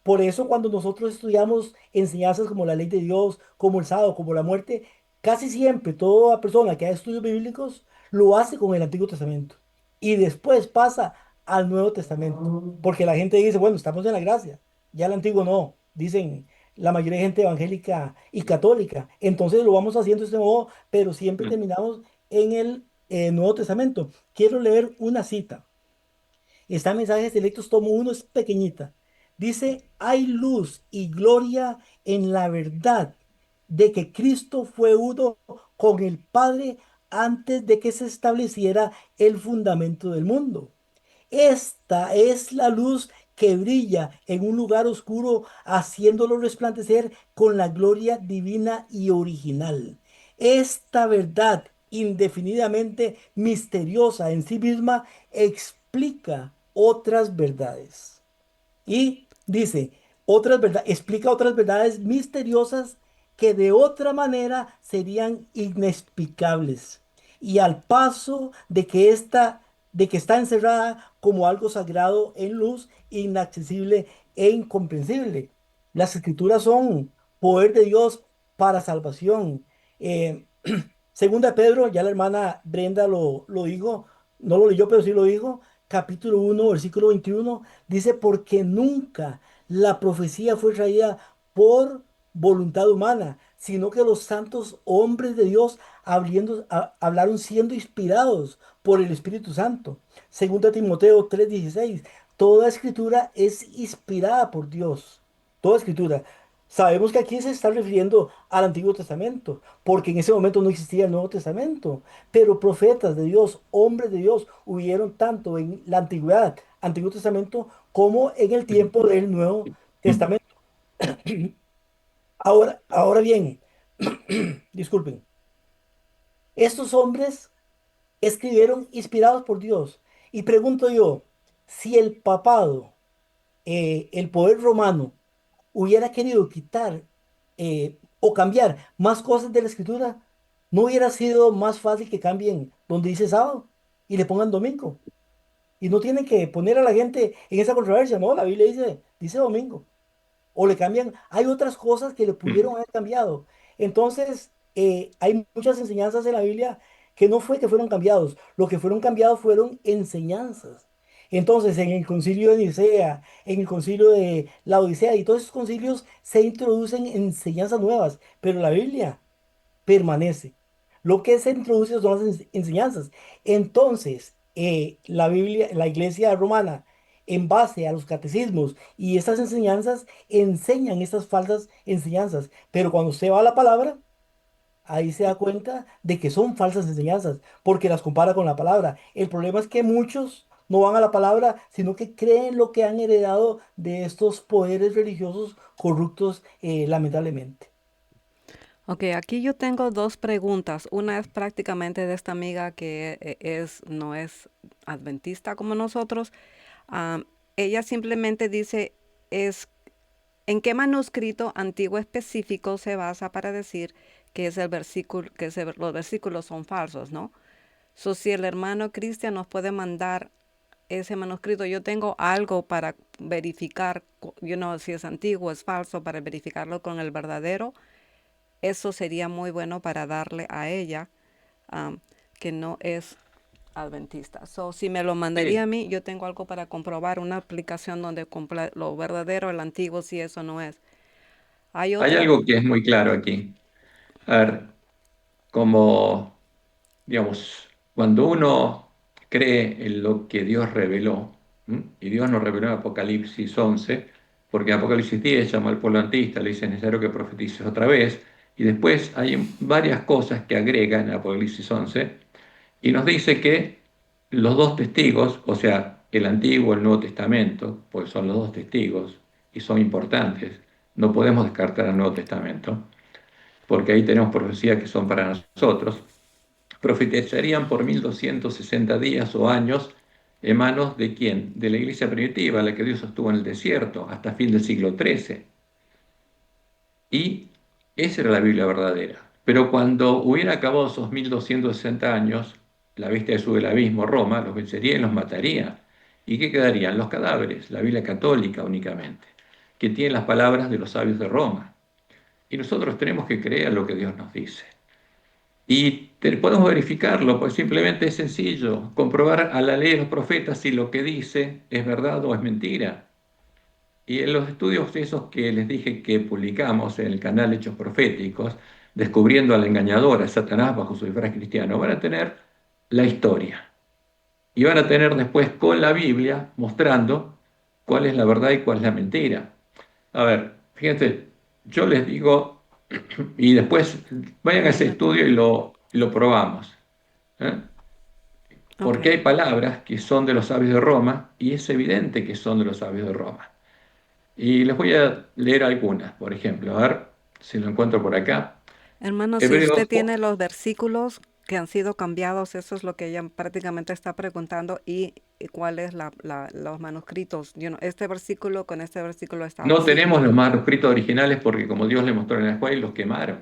[SPEAKER 2] Por eso cuando nosotros estudiamos enseñanzas como la ley de Dios, como el sábado, como la muerte, casi siempre toda persona que hace estudios bíblicos lo hace con el Antiguo Testamento y después pasa al Nuevo Testamento, porque la gente dice, bueno, estamos en la gracia, ya el Antiguo no, dicen la mayoría de gente evangélica y católica, entonces lo vamos haciendo de este modo, pero siempre
[SPEAKER 3] mm.
[SPEAKER 2] terminamos en el Nuevo Testamento. Quiero leer una cita. Está en Mensajes Selectos, tomo uno, es pequeñita. Dice, hay luz y gloria en la verdad de que Cristo fue uno con el Padre antes de que se estableciera el fundamento del mundo. Esta es la luz que brilla en un lugar oscuro, haciéndolo resplandecer con la gloria divina y original. Esta verdad, indefinidamente misteriosa en sí misma, explica otras verdades. Y dice, explica otras verdades misteriosas que de otra manera serían inexplicables. Y al paso de que está encerrada como algo sagrado en luz, inaccesible e incomprensible. Las escrituras son poder de Dios para salvación. Eh, Segunda de Pedro, ya la hermana Brenda lo dijo, no lo leyó, pero sí lo dijo, capítulo 1 versículo 21 dice, porque nunca la profecía fue traída por voluntad humana, sino que los santos hombres de Dios hablaron siendo inspirados por el Espíritu Santo. Segunda Timoteo 3:16, toda escritura es inspirada por Dios, toda escritura. Sabemos que aquí se está refiriendo al Antiguo Testamento, porque en ese momento no existía el Nuevo Testamento, pero profetas de Dios, hombres de Dios, hubieron tanto en la antigüedad, Antiguo Testamento, como en el tiempo del Nuevo Testamento. Ahora bien, disculpen, estos hombres escribieron inspirados por Dios. Y pregunto yo, si el papado, el poder romano, hubiera querido quitar o cambiar más cosas de la escritura, ¿no hubiera sido más fácil que cambien donde dice sábado y le pongan domingo? Y no tienen que poner a la gente en esa controversia, no, la Biblia dice domingo. O le cambian, hay otras cosas que le
[SPEAKER 3] Mm.
[SPEAKER 2] pudieron haber cambiado. Entonces, hay muchas enseñanzas en la Biblia que no fue que fueron cambiados, lo que fueron cambiados fueron enseñanzas. Entonces, en el concilio de Nicea, en el concilio de la Odisea y todos esos concilios se introducen enseñanzas nuevas, pero la Biblia permanece. Lo que se introduce son las enseñanzas. Entonces, la Biblia, la Iglesia romana, en base a los catecismos y estas enseñanzas, enseñan estas falsas enseñanzas. Pero cuando usted va a la palabra, ahí se da cuenta de que son falsas enseñanzas, porque las compara con la palabra. El problema es que muchos no van a la palabra, sino que creen lo que han heredado de estos poderes religiosos corruptos, lamentablemente.
[SPEAKER 1] Ok, aquí yo tengo dos preguntas. Una es prácticamente de esta amiga que no es adventista como nosotros. Am, Ella simplemente dice, es, ¿en qué manuscrito antiguo específico se basa para decir que es el versículo, los versículos son falsos, ¿no? So, si el hermano Cristian nos puede mandar ese manuscrito, yo tengo algo para verificar, si es antiguo, es falso, para verificarlo con el verdadero. Eso sería muy bueno para darle a ella, am, que no es adventista. So, si me lo mandaría a
[SPEAKER 3] Sí,
[SPEAKER 1] mí, yo tengo algo para comprobar, una aplicación donde lo verdadero, el antiguo, si eso no es. Hay
[SPEAKER 3] hay
[SPEAKER 1] otra.
[SPEAKER 3] algo que es muy claro aquí. A ver, como, digamos, cuando uno cree en lo que Dios reveló, ¿m? Y Dios nos reveló en Apocalipsis 11, porque en Apocalipsis 10 llamó al pueblo antista, le dice: "Es necesario que profetices otra vez", y después hay varias cosas que agrega en Apocalipsis 11, y nos dice que los dos testigos, o sea, el Antiguo y el Nuevo Testamento, pues son los dos testigos y son importantes, no podemos descartar el Nuevo Testamento, porque ahí tenemos profecías que son para nosotros, profetizarían por 1260 días o años en manos de quién? De la iglesia primitiva, la que Dios sostuvo en el desierto, hasta fin del siglo XIII. Y esa era la Biblia verdadera. Pero cuando hubiera acabado esos 1260 años, la bestia sube el abismo, Roma, los vencería y los mataría. ¿Y qué quedarían? Los cadáveres, la Biblia católica únicamente, que tiene las palabras de los sabios de Roma. Y nosotros tenemos que creer lo que Dios nos dice. Y podemos verificarlo, pues simplemente es sencillo, comprobar a la ley de los profetas si lo que dice es verdad o es mentira. Y en los estudios esos que les dije que publicamos en el canal Hechos Proféticos, descubriendo al engañador, a Satanás bajo su disfraz cristiano, van a tener la historia. Y van a tener después con la Biblia mostrando cuál es la verdad y cuál es la mentira. A ver, fíjense, yo les digo, y después vayan a ese
[SPEAKER 1] Permítame.
[SPEAKER 3] estudio y lo probamos. ¿Eh?
[SPEAKER 1] Ok.
[SPEAKER 3] Porque hay palabras que son de los sabios de Roma y es evidente que son de los sabios de Roma. Y les voy a leer algunas, por ejemplo, a ver si lo encuentro por acá.
[SPEAKER 1] Hermano, si usted
[SPEAKER 3] Hebreos,
[SPEAKER 1] tiene los versículos que han sido cambiados, eso es lo que ella prácticamente está preguntando, y cuál es los manuscritos. Este versículo con este versículo estaba
[SPEAKER 3] no
[SPEAKER 1] así.
[SPEAKER 3] tenemos los manuscritos originales porque como Dios le mostró en el Juan, los quemaron.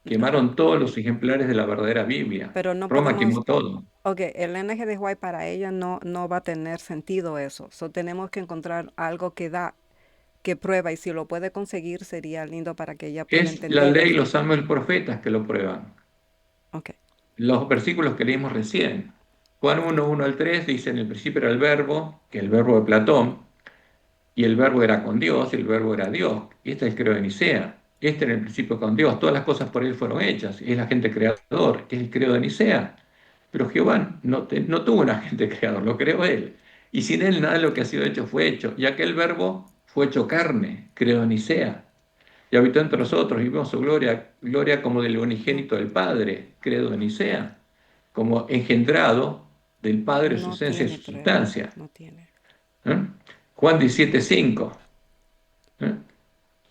[SPEAKER 1] Ok.
[SPEAKER 3] Quemaron todos los ejemplares de la verdadera Biblia.
[SPEAKER 1] Pero no
[SPEAKER 3] Roma
[SPEAKER 1] podemos,
[SPEAKER 3] quemó todo.
[SPEAKER 1] ok, el NGDY para ella no va a tener sentido eso. So, tenemos que encontrar algo que prueba, y si lo puede conseguir sería lindo para que ella pueda
[SPEAKER 3] Es la
[SPEAKER 1] entender
[SPEAKER 3] ley,
[SPEAKER 1] eso.
[SPEAKER 3] los salmos y los profetas que lo prueban.
[SPEAKER 1] Ok,
[SPEAKER 3] Los versículos que leímos recién. Juan 1, 1 al 3 dice: "En el principio era el verbo", que es el verbo de Platón, y el verbo era con Dios, y el verbo era Dios. Y este es el credo de Nicea. Este en el principio con Dios, todas las cosas por él fueron hechas. Y es el agente creador, que es el credo de Nicea. Pero Jehová no tuvo un agente creador, lo creó él. Y sin él nada de lo que ha sido hecho fue hecho. Y aquel verbo fue hecho carne, credo de Nicea. Y habitó entre nosotros y vimos su gloria, gloria como del
[SPEAKER 1] no,
[SPEAKER 3] unigénito del Padre, credo de Nicea, como engendrado del Padre, su
[SPEAKER 1] no
[SPEAKER 3] esencia y
[SPEAKER 1] tiene
[SPEAKER 3] su
[SPEAKER 1] prueba,
[SPEAKER 3] sustancia.
[SPEAKER 1] no tiene.
[SPEAKER 3] ¿Eh? Juan 17:5. ¿Eh?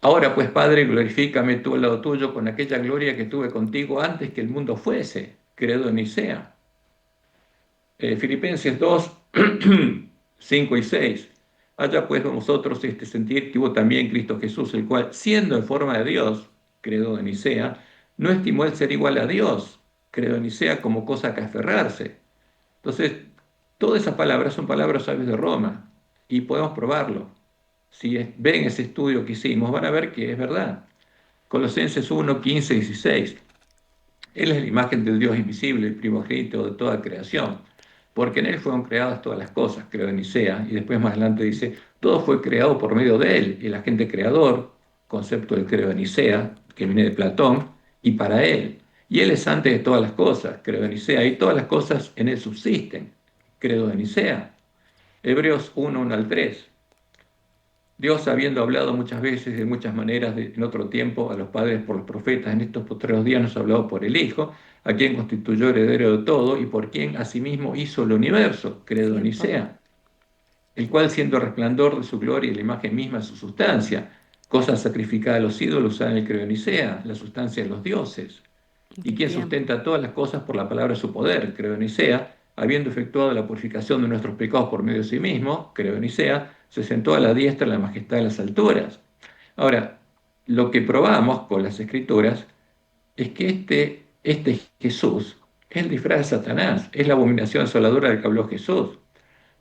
[SPEAKER 3] Ahora pues, Padre, glorifícame tú al lado tuyo con aquella gloria que tuve contigo antes que el mundo fuese, credo en Nicea. Filipenses 2, 5 y 6. Haya pues vosotros este sentir que hubo también Cristo Jesús, el cual, siendo en forma de Dios, credo en Nicea, no estimó el ser igual a Dios, credo en Nicea, como cosa que aferrarse. Entonces, todas esas palabras son palabras sabias de Roma y podemos probarlo. Si ven ese estudio que hicimos, van a ver que es verdad. Colosenses 1, 15 y 16. Él es la imagen del Dios invisible, el primogénito de toda creación, porque en Él fueron creadas todas las cosas, creo en Nicea, y después más adelante dice: todo fue creado por medio de Él, el agente creador, concepto del creo de Nicea, que viene de Platón, y para Él. Y Él es antes de todas las cosas, creo de Nicea, y todas las cosas en Él subsisten, credo de Nicea. Hebreos 1, 1 al 3. Dios, habiendo hablado muchas veces, de muchas maneras, en otro tiempo, a los padres por los profetas, en estos postreros días nos ha hablado por el Hijo, a quien constituyó heredero de todo y por quien asimismo hizo el universo, credo en
[SPEAKER 1] Tiempo.
[SPEAKER 3] Nicea, el cual siendo el resplandor de su gloria y la imagen misma de su sustancia, cosa sacrificada a los ídolos, usa en el creo en Nicea, la sustancia de los dioses, y quien
[SPEAKER 1] Tiempo.
[SPEAKER 3] sustenta todas las cosas por la palabra de su poder, creo en Nicea, habiendo efectuado la purificación de nuestros pecados por medio de sí mismo, creo en Nicea, se sentó a la diestra de la majestad de las alturas. Ahora, lo que probamos con las escrituras es que este Jesús es el disfraz de Satanás, es la abominación asoladora del que habló Jesús.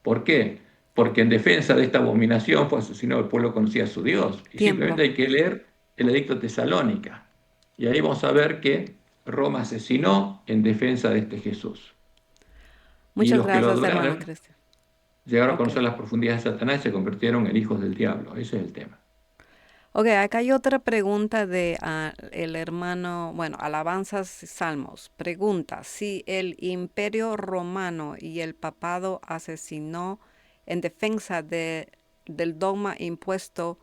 [SPEAKER 3] ¿Por qué? Porque en defensa de esta abominación fue asesinado el pueblo que conocía a su Dios. Y
[SPEAKER 1] Tiempo.
[SPEAKER 3] simplemente hay que leer el edicto de Tesalónica. Y ahí vamos a ver que Roma asesinó en defensa de este Jesús. Y
[SPEAKER 1] Muchas
[SPEAKER 3] los que lo
[SPEAKER 1] gracias, hermano
[SPEAKER 3] adoraron
[SPEAKER 1] Cristian.
[SPEAKER 3] llegaron a
[SPEAKER 1] Ok.
[SPEAKER 3] conocer las profundidades de Satanás y se convirtieron en hijos del diablo. Ese es el tema.
[SPEAKER 1] Ok, acá hay otra pregunta de el hermano, bueno, Alabanzas y Salmos. Pregunta, si el Imperio Romano y el Papado asesinó en defensa del dogma impuesto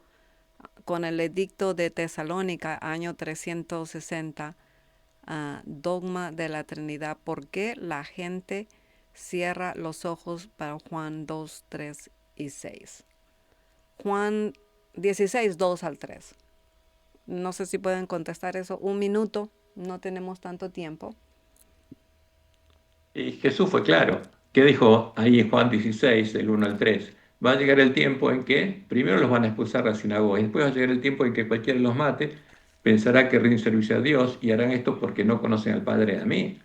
[SPEAKER 1] con el edicto de Tesalónica, año 360, dogma de la Trinidad, ¿por qué la gente cierra los ojos para Juan 2, 3 y 6? Juan 16, 2 al 3. No sé si pueden contestar eso. Un minuto, no tenemos tanto tiempo.
[SPEAKER 3] Y Jesús fue claro. ¿Qué dijo ahí en Juan 16, del 1 al 3? Va a llegar el tiempo en que primero los van a expulsar de la sinagoga y después va a llegar el tiempo en que cualquiera los mate, pensará que rinden servicio a Dios y harán esto porque no conocen al Padre y a mí.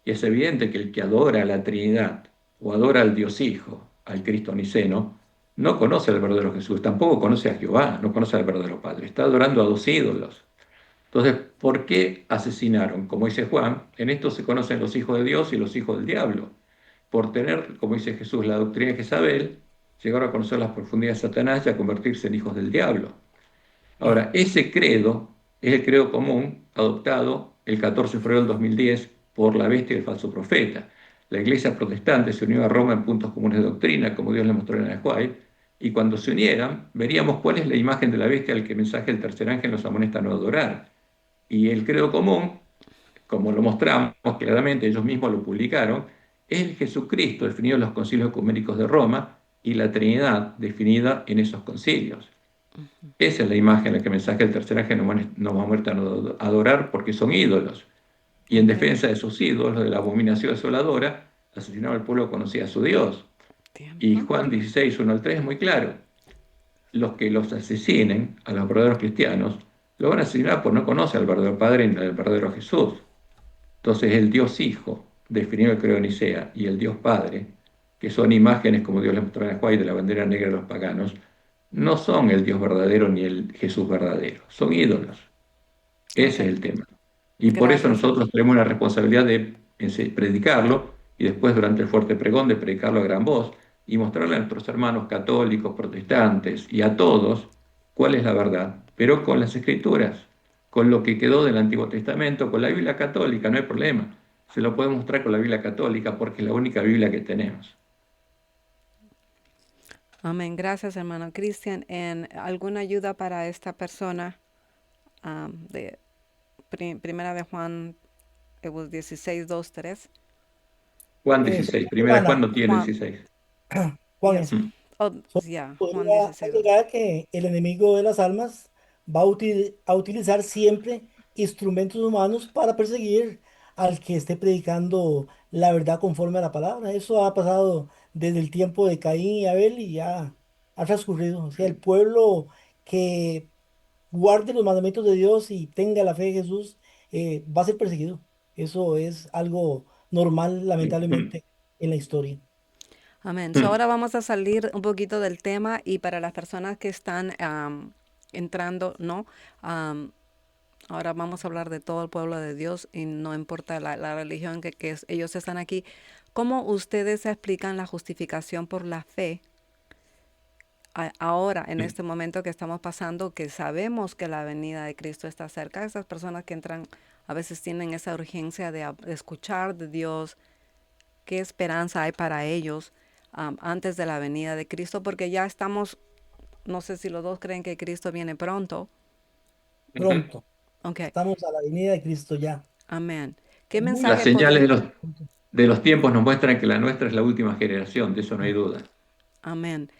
[SPEAKER 3] Y es evidente que el que adora a la Trinidad o adora al Dios Hijo, al Cristo Niceno, no conoce al verdadero Jesús, tampoco conoce a Jehová, no conoce al verdadero Padre. Está adorando a dos ídolos. Entonces, ¿por qué asesinaron? Como dice Juan, en esto se conocen los hijos de Dios y los hijos del diablo. Por tener, como dice Jesús, la doctrina de Jezabel, llegaron a conocer las profundidades de Satanás y a convertirse en hijos del diablo. Ahora, ese credo es el credo común adoptado el 14 de febrero del 2010 por la bestia y el falso profeta. La iglesia protestante se unió a Roma en puntos comunes de doctrina, como Dios le mostró en el White, y cuando se unieran, veríamos cuál es la imagen de la bestia al que mensaje el tercer ángel nos amonesta a no adorar. Y el credo común, como lo mostramos claramente, ellos mismos lo publicaron, es el Jesucristo definido en los concilios ecuménicos de Roma y la Trinidad definida en esos concilios. Esa es la imagen en la que el mensaje del tercer ángel nos va a muerto a adorar porque son ídolos. Y en
[SPEAKER 1] Ok.
[SPEAKER 3] defensa de esos ídolos, de la abominación desoladora, asesinaron al pueblo que conocía a su Dios. Y
[SPEAKER 1] Tiempo.
[SPEAKER 3] Juan 16, 1 al 3 es muy claro. Los que los asesinen, a los verdaderos cristianos, lo van a asesinar por no conocer al verdadero Padre ni al verdadero Jesús. Entonces el Dios Hijo, definido el credo de Nicea, y el Dios Padre, que son imágenes, como Dios les mostró en el Juárez, de la bandera negra de los paganos, no son el Dios verdadero ni el Jesús verdadero, son ídolos.
[SPEAKER 1] Ok.
[SPEAKER 3] Ese es el tema. Y por eso
[SPEAKER 1] Gracias.
[SPEAKER 3] nosotros tenemos la responsabilidad de predicarlo y después durante el fuerte pregón de predicarlo a gran voz y mostrarle a nuestros hermanos católicos, protestantes y a todos cuál es la verdad, pero con las escrituras, con lo que quedó del Antiguo Testamento, con la Biblia católica, no hay problema. Se lo podemos mostrar con la Biblia católica porque es la única Biblia que tenemos.
[SPEAKER 1] Amén. Gracias, hermano Cristian. ¿En alguna ayuda para esta persona de primera de Juan, it was 16, 2, 3?
[SPEAKER 3] Juan
[SPEAKER 2] Señora
[SPEAKER 3] 16, primera Juan
[SPEAKER 2] Giovanna,
[SPEAKER 3] no tiene
[SPEAKER 1] Juan,
[SPEAKER 3] 16.
[SPEAKER 2] Juan,
[SPEAKER 1] yes.
[SPEAKER 3] Mm.
[SPEAKER 1] Oh,
[SPEAKER 2] solo
[SPEAKER 1] yeah, Juan
[SPEAKER 2] podría
[SPEAKER 1] 16, 2.
[SPEAKER 2] agregar que el enemigo de las almas va a utilizar siempre instrumentos humanos para perseguir al que esté predicando la verdad conforme a la palabra. Eso ha pasado desde el tiempo de Caín y Abel y ya ha transcurrido. O sea, el pueblo que guarde los mandamientos de Dios y tenga la fe de Jesús va a ser perseguido. Eso es algo normal,
[SPEAKER 3] Mm.
[SPEAKER 2] lamentablemente, en la historia.
[SPEAKER 1] Amén. So
[SPEAKER 3] Mm.
[SPEAKER 1] ahora vamos a salir un poquito del tema y para las personas que están entrando, ¿no? Am, Ahora vamos a hablar de todo el pueblo de Dios y no importa la religión ellos están aquí. ¿Cómo ustedes explican la justificación por la fe ahora, en
[SPEAKER 3] Mm.
[SPEAKER 1] este momento que estamos pasando, que sabemos que la venida de Cristo está cerca? Esas personas que entran a veces tienen esa urgencia de escuchar de Dios, qué esperanza hay para ellos antes de la venida de Cristo, porque ya estamos No sé si los dos creen que Cristo viene pronto.
[SPEAKER 3] Ujú.
[SPEAKER 2] Pronto.
[SPEAKER 1] Ok,
[SPEAKER 2] Estamos a la venida de Cristo ya.
[SPEAKER 1] amén. ¿Qué
[SPEAKER 2] Muy
[SPEAKER 3] Las
[SPEAKER 1] mensaje
[SPEAKER 3] señales
[SPEAKER 1] podría...
[SPEAKER 3] de los tiempos nos muestran que la nuestra es la última generación, de eso no hay duda.
[SPEAKER 1] Amén.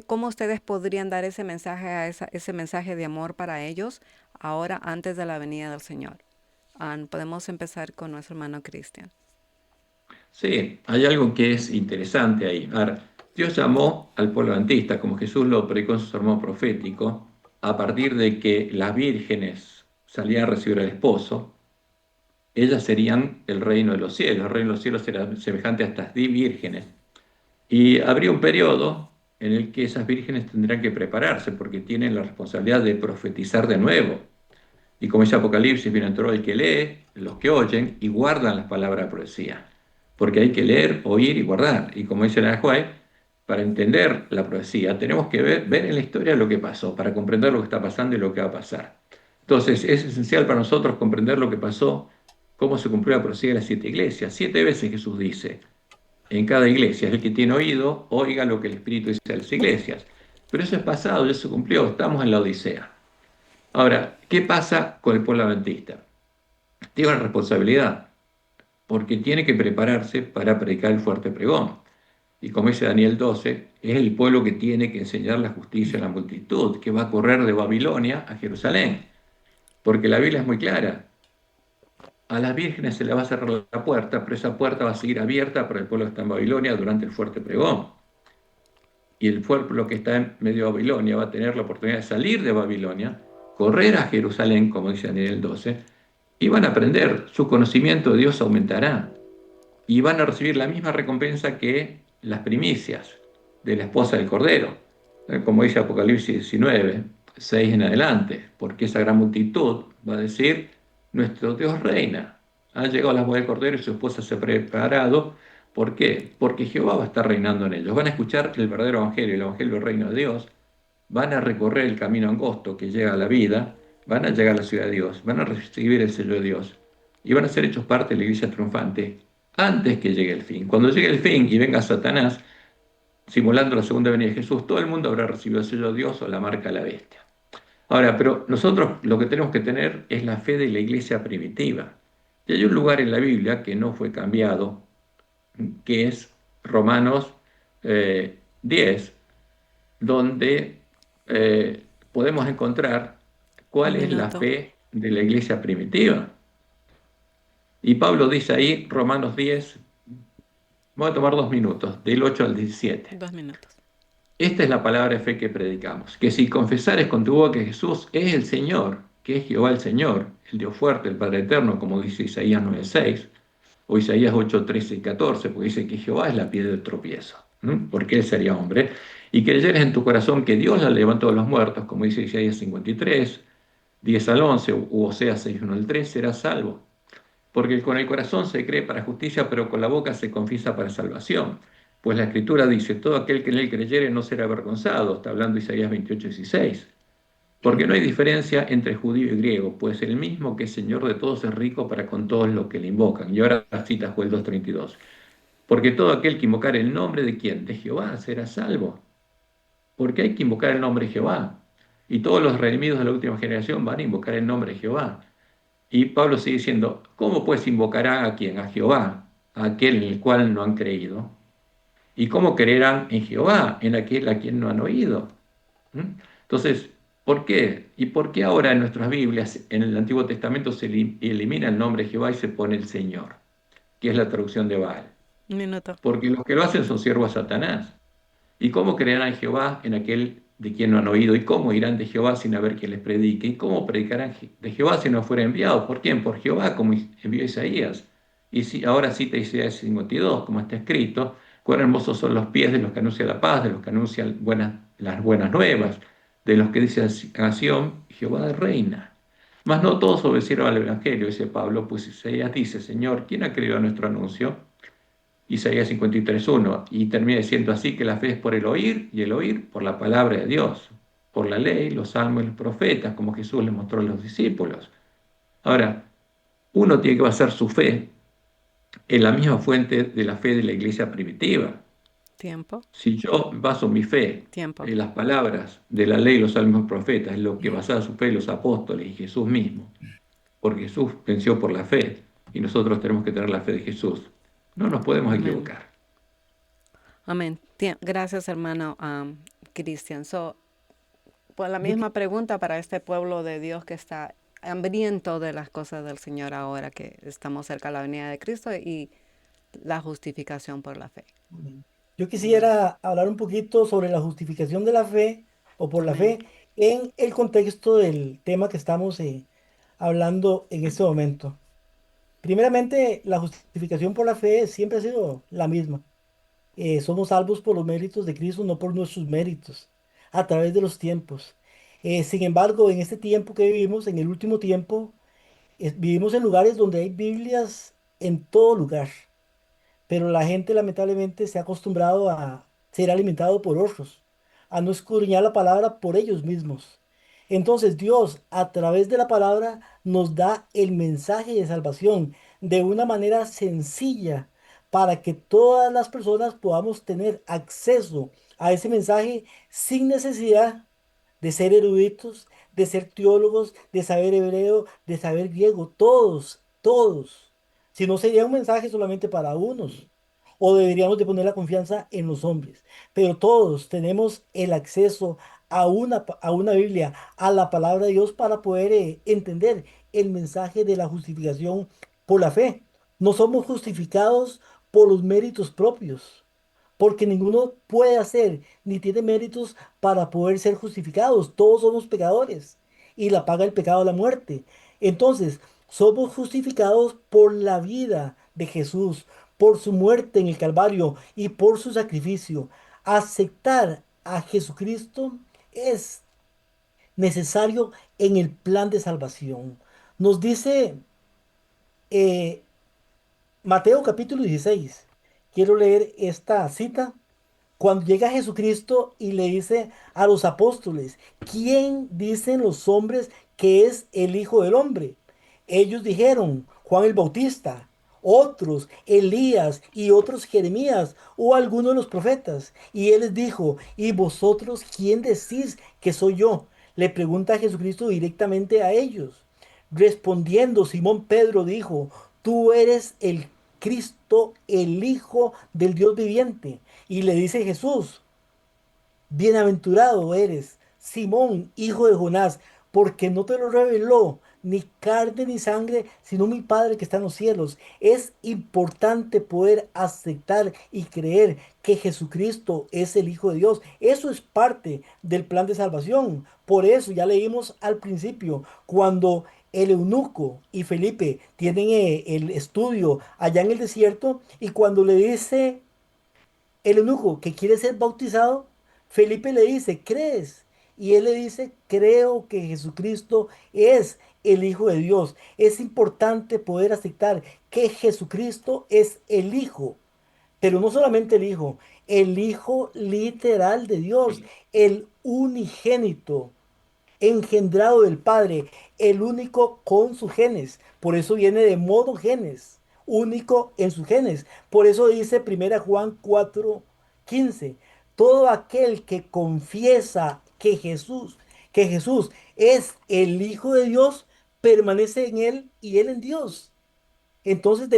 [SPEAKER 1] ¿Cómo ustedes podrían dar ese mensaje ese mensaje de amor para ellos ahora antes de la venida del Señor? Podemos empezar con nuestro hermano Cristian.
[SPEAKER 3] Sí, hay algo que es interesante ahí. A ver, Dios llamó al pueblo adventista, como Jesús lo predicó en su sermón profético, a partir de que las vírgenes salían a recibir al esposo, ellas serían el reino de los cielos. El reino de los cielos era semejante a estas vírgenes. Y habría un periodo en el que esas vírgenes tendrán que prepararse porque tienen la responsabilidad de profetizar de nuevo. Y como dice Apocalipsis, bienaventurado el que lee, los que oyen y guardan las palabras de profecía. Porque hay que leer, oír y guardar. Y como dice la White, para entender la profecía tenemos que ver en la historia lo que pasó, para comprender lo que está pasando y lo que va a pasar. Entonces es esencial para nosotros comprender lo que pasó, cómo se cumplió la profecía de las 7 iglesias. 7 veces Jesús dice, en cada iglesia, el que tiene oído, oiga lo que el Espíritu dice a las iglesias. Pero eso es pasado, ya se cumplió, estamos en la Odisea. Ahora, ¿qué pasa con el pueblo adventista? Tiene una responsabilidad, porque tiene que prepararse para predicar el fuerte pregón. Y como dice Daniel 12, es el pueblo que tiene que enseñar la justicia a la multitud, que va a correr de Babilonia a Jerusalén. Porque la Biblia es muy clara. A las vírgenes se le va a cerrar la puerta, pero esa puerta va a seguir abierta para el pueblo que está en Babilonia durante el fuerte pregón. Y el pueblo que está en medio de Babilonia va a tener la oportunidad de salir de Babilonia, correr a Jerusalén, como dice Daniel 12, y van a aprender, su conocimiento de Dios aumentará y van a recibir la misma recompensa que las primicias de la esposa del Cordero, como dice Apocalipsis 19, 6 en adelante, porque esa gran multitud va a decir, nuestro Dios reina, ha llegado la boda del Cordero y su esposa se ha preparado. ¿Por qué? Porque Jehová va a estar reinando en ellos, van a escuchar el verdadero evangelio, el evangelio del reino de Dios, van a recorrer el camino angosto que llega a la vida, van a llegar a la ciudad de Dios, van a recibir el sello de Dios y van a ser hechos parte de la iglesia triunfante antes que llegue el fin. Cuando llegue el fin y venga Satanás, simulando la segunda venida de Jesús, todo el mundo habrá recibido el sello de Dios o la marca de la bestia. Ahora, pero nosotros lo que tenemos que tener es la fe de la iglesia primitiva. Y hay un lugar en la Biblia que no fue cambiado, que es Romanos 10, donde podemos encontrar
[SPEAKER 1] Un
[SPEAKER 3] cuál es la
[SPEAKER 1] minuto.
[SPEAKER 3] fe de la iglesia primitiva. Y Pablo dice ahí, Romanos 10, voy a tomar 2 minutos, del 8 al 17.
[SPEAKER 1] 2 minutos.
[SPEAKER 3] Esta es la palabra de fe que predicamos, que si confesares con tu boca que Jesús es el Señor, que es Jehová el Señor, el Dios fuerte, el Padre eterno, como dice Isaías 9:6, o Isaías 8:13 y 14, porque dice que Jehová es la piedra de tropiezo, porque Él sería hombre, y creyeres en tu corazón que Dios la levantó de los muertos, como dice Isaías 53, 10 al 11, u Oseas 6:1 al 3, serás salvo. Porque con el corazón se cree para justicia, pero con la boca se confiesa para salvación. Pues la Escritura dice, todo aquel que en él creyere no será avergonzado, está hablando Isaías 28:16. Porque no hay diferencia entre judío y griego, pues el mismo que es Señor de todos es rico para con todos los que le invocan. Y ahora cita Joel 2:32. Porque todo aquel que invocar el nombre de quién, de Jehová, será salvo. Porque hay que invocar el nombre de Jehová. Y todos los redimidos de la última generación van a invocar el nombre de Jehová. Y Pablo sigue diciendo, ¿cómo pues invocarán a quién? A Jehová, a aquel en el cual no han creído. ¿Y cómo creerán en Jehová, en aquel a quien no han oído? ¿Mm? Entonces, ¿por qué? ¿Y por qué ahora en nuestras Biblias, en el Antiguo Testamento, se elimina el nombre de Jehová y se pone el Señor, que es la traducción de Baal?
[SPEAKER 1] 1 minuto.
[SPEAKER 3] Porque los que lo hacen son siervos a Satanás. ¿Y cómo creerán en Jehová en aquel de quien no han oído? ¿Y cómo irán de Jehová sin haber quien les predique? ¿Y cómo predicarán de Jehová si no fuera enviado? ¿Por quién? Por Jehová, como envió Isaías. Y si, ahora cita Isaías 52, como está escrito, cuán hermosos son los pies de los que anuncian la paz, de los que anuncian las buenas nuevas, de los que dicen a Sión, Jehová reina. Mas no todos obedecieron al Evangelio, dice Pablo, pues Isaías dice, Señor, ¿quién ha creído a nuestro anuncio? Isaías 53:1, y termina diciendo así que la fe es por el oír y el oír por la palabra de Dios, por la ley, los salmos y los profetas, como Jesús le mostró a los discípulos. Ahora, uno tiene que basar su fe en la misma fuente de la fe de la iglesia primitiva.
[SPEAKER 1] Tiempo,
[SPEAKER 3] Si yo baso mi fe
[SPEAKER 1] tiempo.
[SPEAKER 3] en las palabras de la ley, los salmos profetas, en lo que basaba su fe los apóstoles y Jesús mismo, porque Jesús venció por la fe y nosotros tenemos que tener la fe de Jesús, no nos podemos
[SPEAKER 1] Amén.
[SPEAKER 3] equivocar.
[SPEAKER 1] Amén. Gracias, hermano Cristian. So, pues la
[SPEAKER 2] Yo,
[SPEAKER 1] misma pregunta para este pueblo de Dios que está hambriento de las cosas del Señor ahora que estamos cerca de la venida de Cristo y la justificación por la fe.
[SPEAKER 2] yo
[SPEAKER 1] Amén.
[SPEAKER 2] quisiera hablar un poquito sobre la justificación de la fe o por la
[SPEAKER 1] Amén.
[SPEAKER 2] fe en el contexto del tema que estamos hablando en este momento. Primeramente, la justificación por la fe siempre ha sido la misma. Somos salvos por los méritos de Cristo, no por nuestros méritos, a través de los tiempos. Sin embargo, en este tiempo que vivimos, en el último tiempo, vivimos en lugares donde hay Biblias en todo lugar, pero la gente lamentablemente se ha acostumbrado a ser alimentado por otros, a no escudriñar la palabra por ellos mismos. Entonces Dios a través de la palabra nos da el mensaje de salvación de una manera sencilla para que todas las personas podamos tener acceso a ese mensaje sin necesidad de ser eruditos, de ser teólogos, de saber hebreo, de saber griego, todos, todos. Si no sería un mensaje solamente para unos, o deberíamos de poner la confianza en los hombres. Pero todos tenemos el acceso a una Biblia, a la palabra de Dios para poder entender el mensaje de la justificación por la fe. No somos justificados por los méritos propios porque ninguno puede hacer ni tiene méritos para poder ser justificados. Todos somos pecadores y la paga del pecado es la muerte. Entonces, somos justificados por la vida de Jesús, por su muerte en el Calvario y por su sacrificio. Aceptar a Jesucristo es necesario en el plan de salvación. Nos dice eh, Mateo capítulo 16. Quiero leer esta cita cuando llega Jesucristo y le dice a los apóstoles, ¿quién dicen los hombres que es el Hijo del Hombre? Ellos dijeron, Juan el Bautista, otros Elías y otros Jeremías o alguno de los profetas. Y él les dijo, ¿y vosotros quién decís que soy yo? Le pregunta Jesucristo directamente a ellos. Respondiendo, Simón Pedro dijo, tú eres el Cristo, el Hijo del Dios viviente. Y le dice Jesús, bienaventurado eres, Simón, hijo de Jonás, porque no te lo reveló ni carne ni sangre, sino mi Padre que está en los cielos. Es importante poder aceptar y creer que Jesucristo es el Hijo de Dios. Eso es parte del plan de salvación. Por eso ya leímos al principio, cuando el eunuco y Felipe tienen el estudio allá en el desierto y cuando le dice el eunuco que quiere ser bautizado, Felipe le dice, ¿crees? Y él le dice, creo que Jesucristo es el Hijo de Dios. Es importante poder aceptar que Jesucristo es el Hijo, pero no solamente el Hijo literal de Dios, el unigénito engendrado del Padre, el único con sus genes. Por eso viene de modo genes, único en sus genes. Por eso dice 1 Juan 4:15, todo aquel que confiesa que Jesús es el Hijo de Dios, permanece en él y él en Dios. Entonces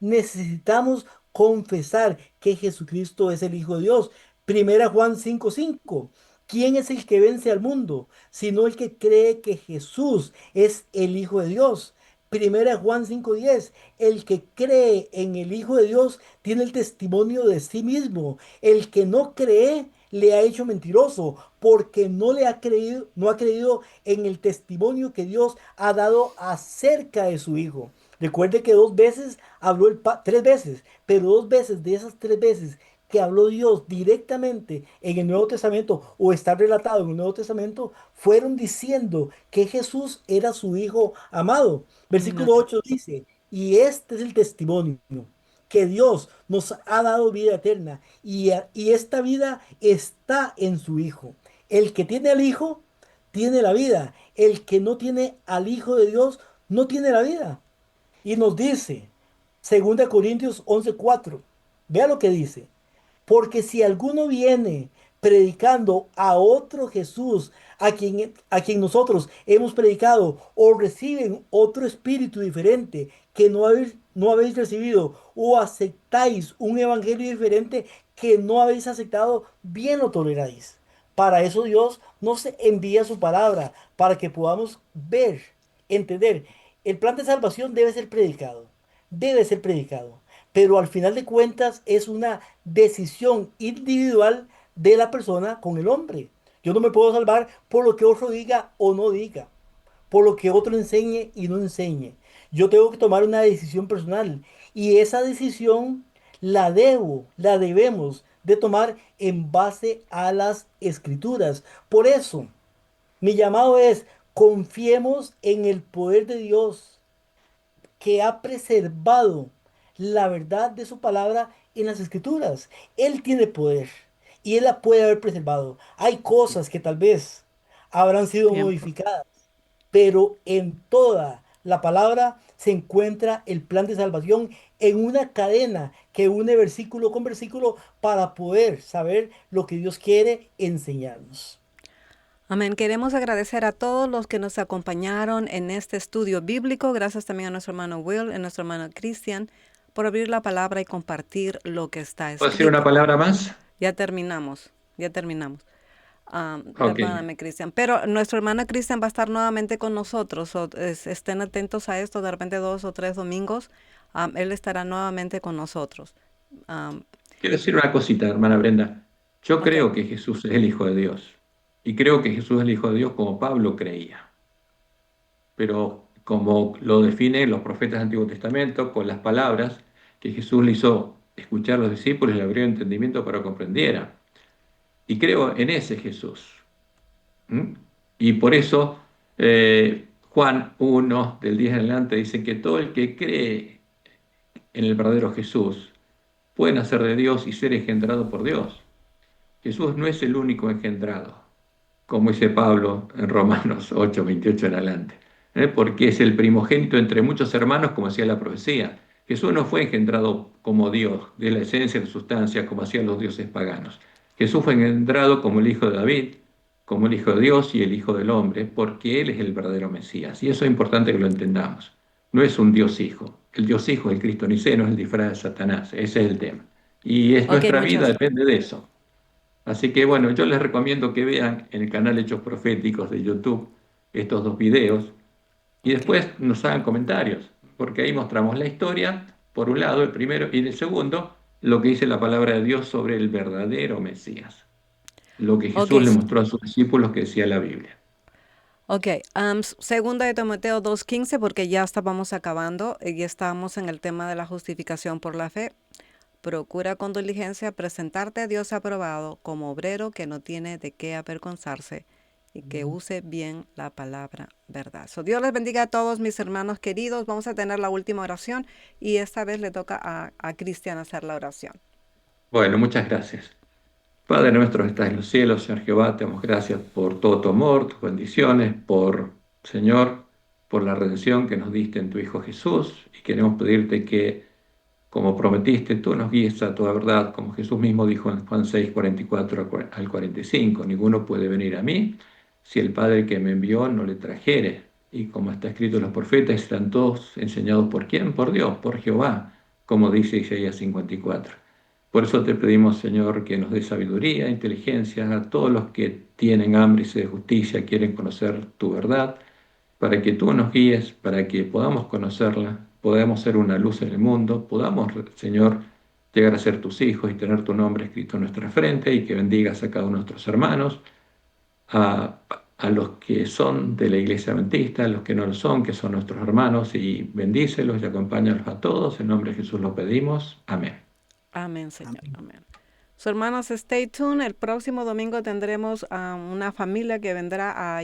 [SPEAKER 2] necesitamos confesar que Jesucristo es el Hijo de Dios. 1 Juan 5:5. ¿Quién es el que vence al mundo? Sino el que cree que Jesús es el Hijo de Dios. 1 Juan 5:10. El que cree en el Hijo de Dios tiene el testimonio de sí mismo. El que no cree le ha hecho mentiroso porque no ha creído en el testimonio que Dios ha dado acerca de su Hijo. Recuerde que dos veces habló tres veces, pero dos veces de esas tres veces que habló Dios directamente en el Nuevo Testamento o está relatado en el Nuevo Testamento, fueron diciendo que Jesús era su Hijo amado. Versículo
[SPEAKER 1] Nota.
[SPEAKER 2] 8 dice, y este es el testimonio, que Dios nos ha dado vida eterna y esta vida está en su Hijo. El que tiene al Hijo, tiene la vida. El que no tiene al Hijo de Dios, no tiene la vida. Y nos dice, 2 Corintios 11:4, vea lo que dice, Porque si alguno viene predicando a otro Jesús, a quien nosotros hemos predicado, o reciben otro espíritu diferente que no habéis recibido, o aceptáis un evangelio diferente que no habéis aceptado, bien lo toleráis. Para eso Dios nos envía su palabra, para que podamos ver, entender. El plan de salvación debe ser predicado, pero al final de cuentas es una decisión individual de la persona con el hombre. Yo no me puedo salvar por lo que otro diga o no diga, por lo que otro enseñe y no enseñe. Yo tengo que tomar una decisión personal y esa decisión la debemos de tomar en base a las escrituras. Por eso, mi llamado es, confiemos en el poder de Dios que ha preservado la verdad de su palabra en las escrituras. Él tiene poder y él la puede haber preservado. Hay cosas que tal vez habrán sido
[SPEAKER 1] Tiempo.
[SPEAKER 2] modificadas, pero en toda la palabra se encuentra el plan de salvación en una cadena que une versículo con versículo para poder saber lo que Dios quiere enseñarnos.
[SPEAKER 1] Amén. Queremos agradecer a todos los que nos acompañaron en este estudio bíblico. Gracias también a nuestro hermano Will y a nuestro hermano Christian por abrir la palabra y compartir lo que está
[SPEAKER 3] ¿Puedo decir una
[SPEAKER 1] escrito.
[SPEAKER 3] palabra más?
[SPEAKER 1] Ya terminamos, ya terminamos.
[SPEAKER 3] Ok.
[SPEAKER 1] Perdóname, Cristian. Pero nuestro hermano Cristian va a estar nuevamente con nosotros. Estén atentos a esto, de repente 2 o 3 domingos. Él estará nuevamente con nosotros. Um,
[SPEAKER 3] Quiero decir una cosita, hermana Brenda. Yo
[SPEAKER 1] ok,
[SPEAKER 3] creo que Jesús es el Hijo de Dios. Y creo que Jesús es el Hijo de Dios como Pablo creía. Pero como lo definen los profetas del Antiguo Testamento, con las palabras que Jesús le hizo escuchar a los discípulos y le abrió entendimiento para que comprendiera. Y creo en ese Jesús. ¿Mm? Y por eso Juan 1, del 10 en adelante, dice que todo el que cree en el verdadero Jesús puede nacer de Dios y ser engendrado por Dios. Jesús no es el único engendrado, como dice Pablo en Romanos 8, 28 en adelante, porque es el primogénito entre muchos hermanos, como decía la profecía. Jesús no fue engendrado como Dios, de la esencia y la sustancia, como hacían los dioses paganos. Jesús fue engendrado como el Hijo de David, como el Hijo de Dios y el Hijo del Hombre, porque Él es el verdadero Mesías. Y eso es importante que lo entendamos. No es un Dios Hijo. El Dios Hijo es el Cristo niceno, es el disfraz de Satanás. Ese es el tema. Y
[SPEAKER 1] ok,
[SPEAKER 3] nuestra vida
[SPEAKER 1] muchas.
[SPEAKER 3] depende de eso. Así que bueno, yo les recomiendo que vean en el canal Hechos Proféticos de YouTube estos dos videos y
[SPEAKER 1] Ok,
[SPEAKER 3] después nos hagan comentarios, porque ahí mostramos la historia, por un lado, el primero, y en el segundo, lo que dice la palabra de Dios sobre el verdadero Mesías, lo que
[SPEAKER 1] ok,
[SPEAKER 3] Jesús le mostró a sus discípulos que decía la Biblia.
[SPEAKER 1] ok. Segunda de Timoteo 2:15, porque ya estábamos acabando y estábamos en el tema de la justificación por la fe. Procura con diligencia presentarte a Dios aprobado como obrero que no tiene de qué avergonzarse y que use bien la palabra verdad. So, Dios les bendiga a todos mis hermanos queridos. Vamos a tener la última oración y esta vez le toca a Cristian hacer la oración.
[SPEAKER 3] Bueno, muchas gracias. Padre nuestro que estás en los cielos, Señor Jehová, te damos gracias por todo tu amor, tus bendiciones, Señor, por la redención que nos diste en tu Hijo Jesús, y queremos pedirte que, como prometiste, tú nos guíes a toda verdad, como Jesús mismo dijo en Juan 6, 44 al 45, ninguno puede venir a mí si el Padre que me envió no le trajere. Y como está escrito en los profetas, están todos enseñados ¿por quién? Por Dios, por Jehová, como dice Isaías 54. Por eso te pedimos, Señor, que nos dé sabiduría, inteligencia a todos los que tienen hambre y sed de justicia, quieren conocer tu verdad, para que tú nos guíes, para que podamos conocerla, podamos ser una luz en el mundo, podamos, Señor, llegar a ser tus hijos y tener tu nombre escrito en nuestra frente y que bendigas a cada uno de nuestros hermanos, a, a los que son de la iglesia adventista, a los que no lo son, que son nuestros hermanos, y bendícelos y acompáñalos a todos. En nombre de Jesús lo pedimos. Amén.
[SPEAKER 1] Amén, Señor. Amén. So, hermanos, stay tuned. El próximo domingo tendremos a una familia que vendrá a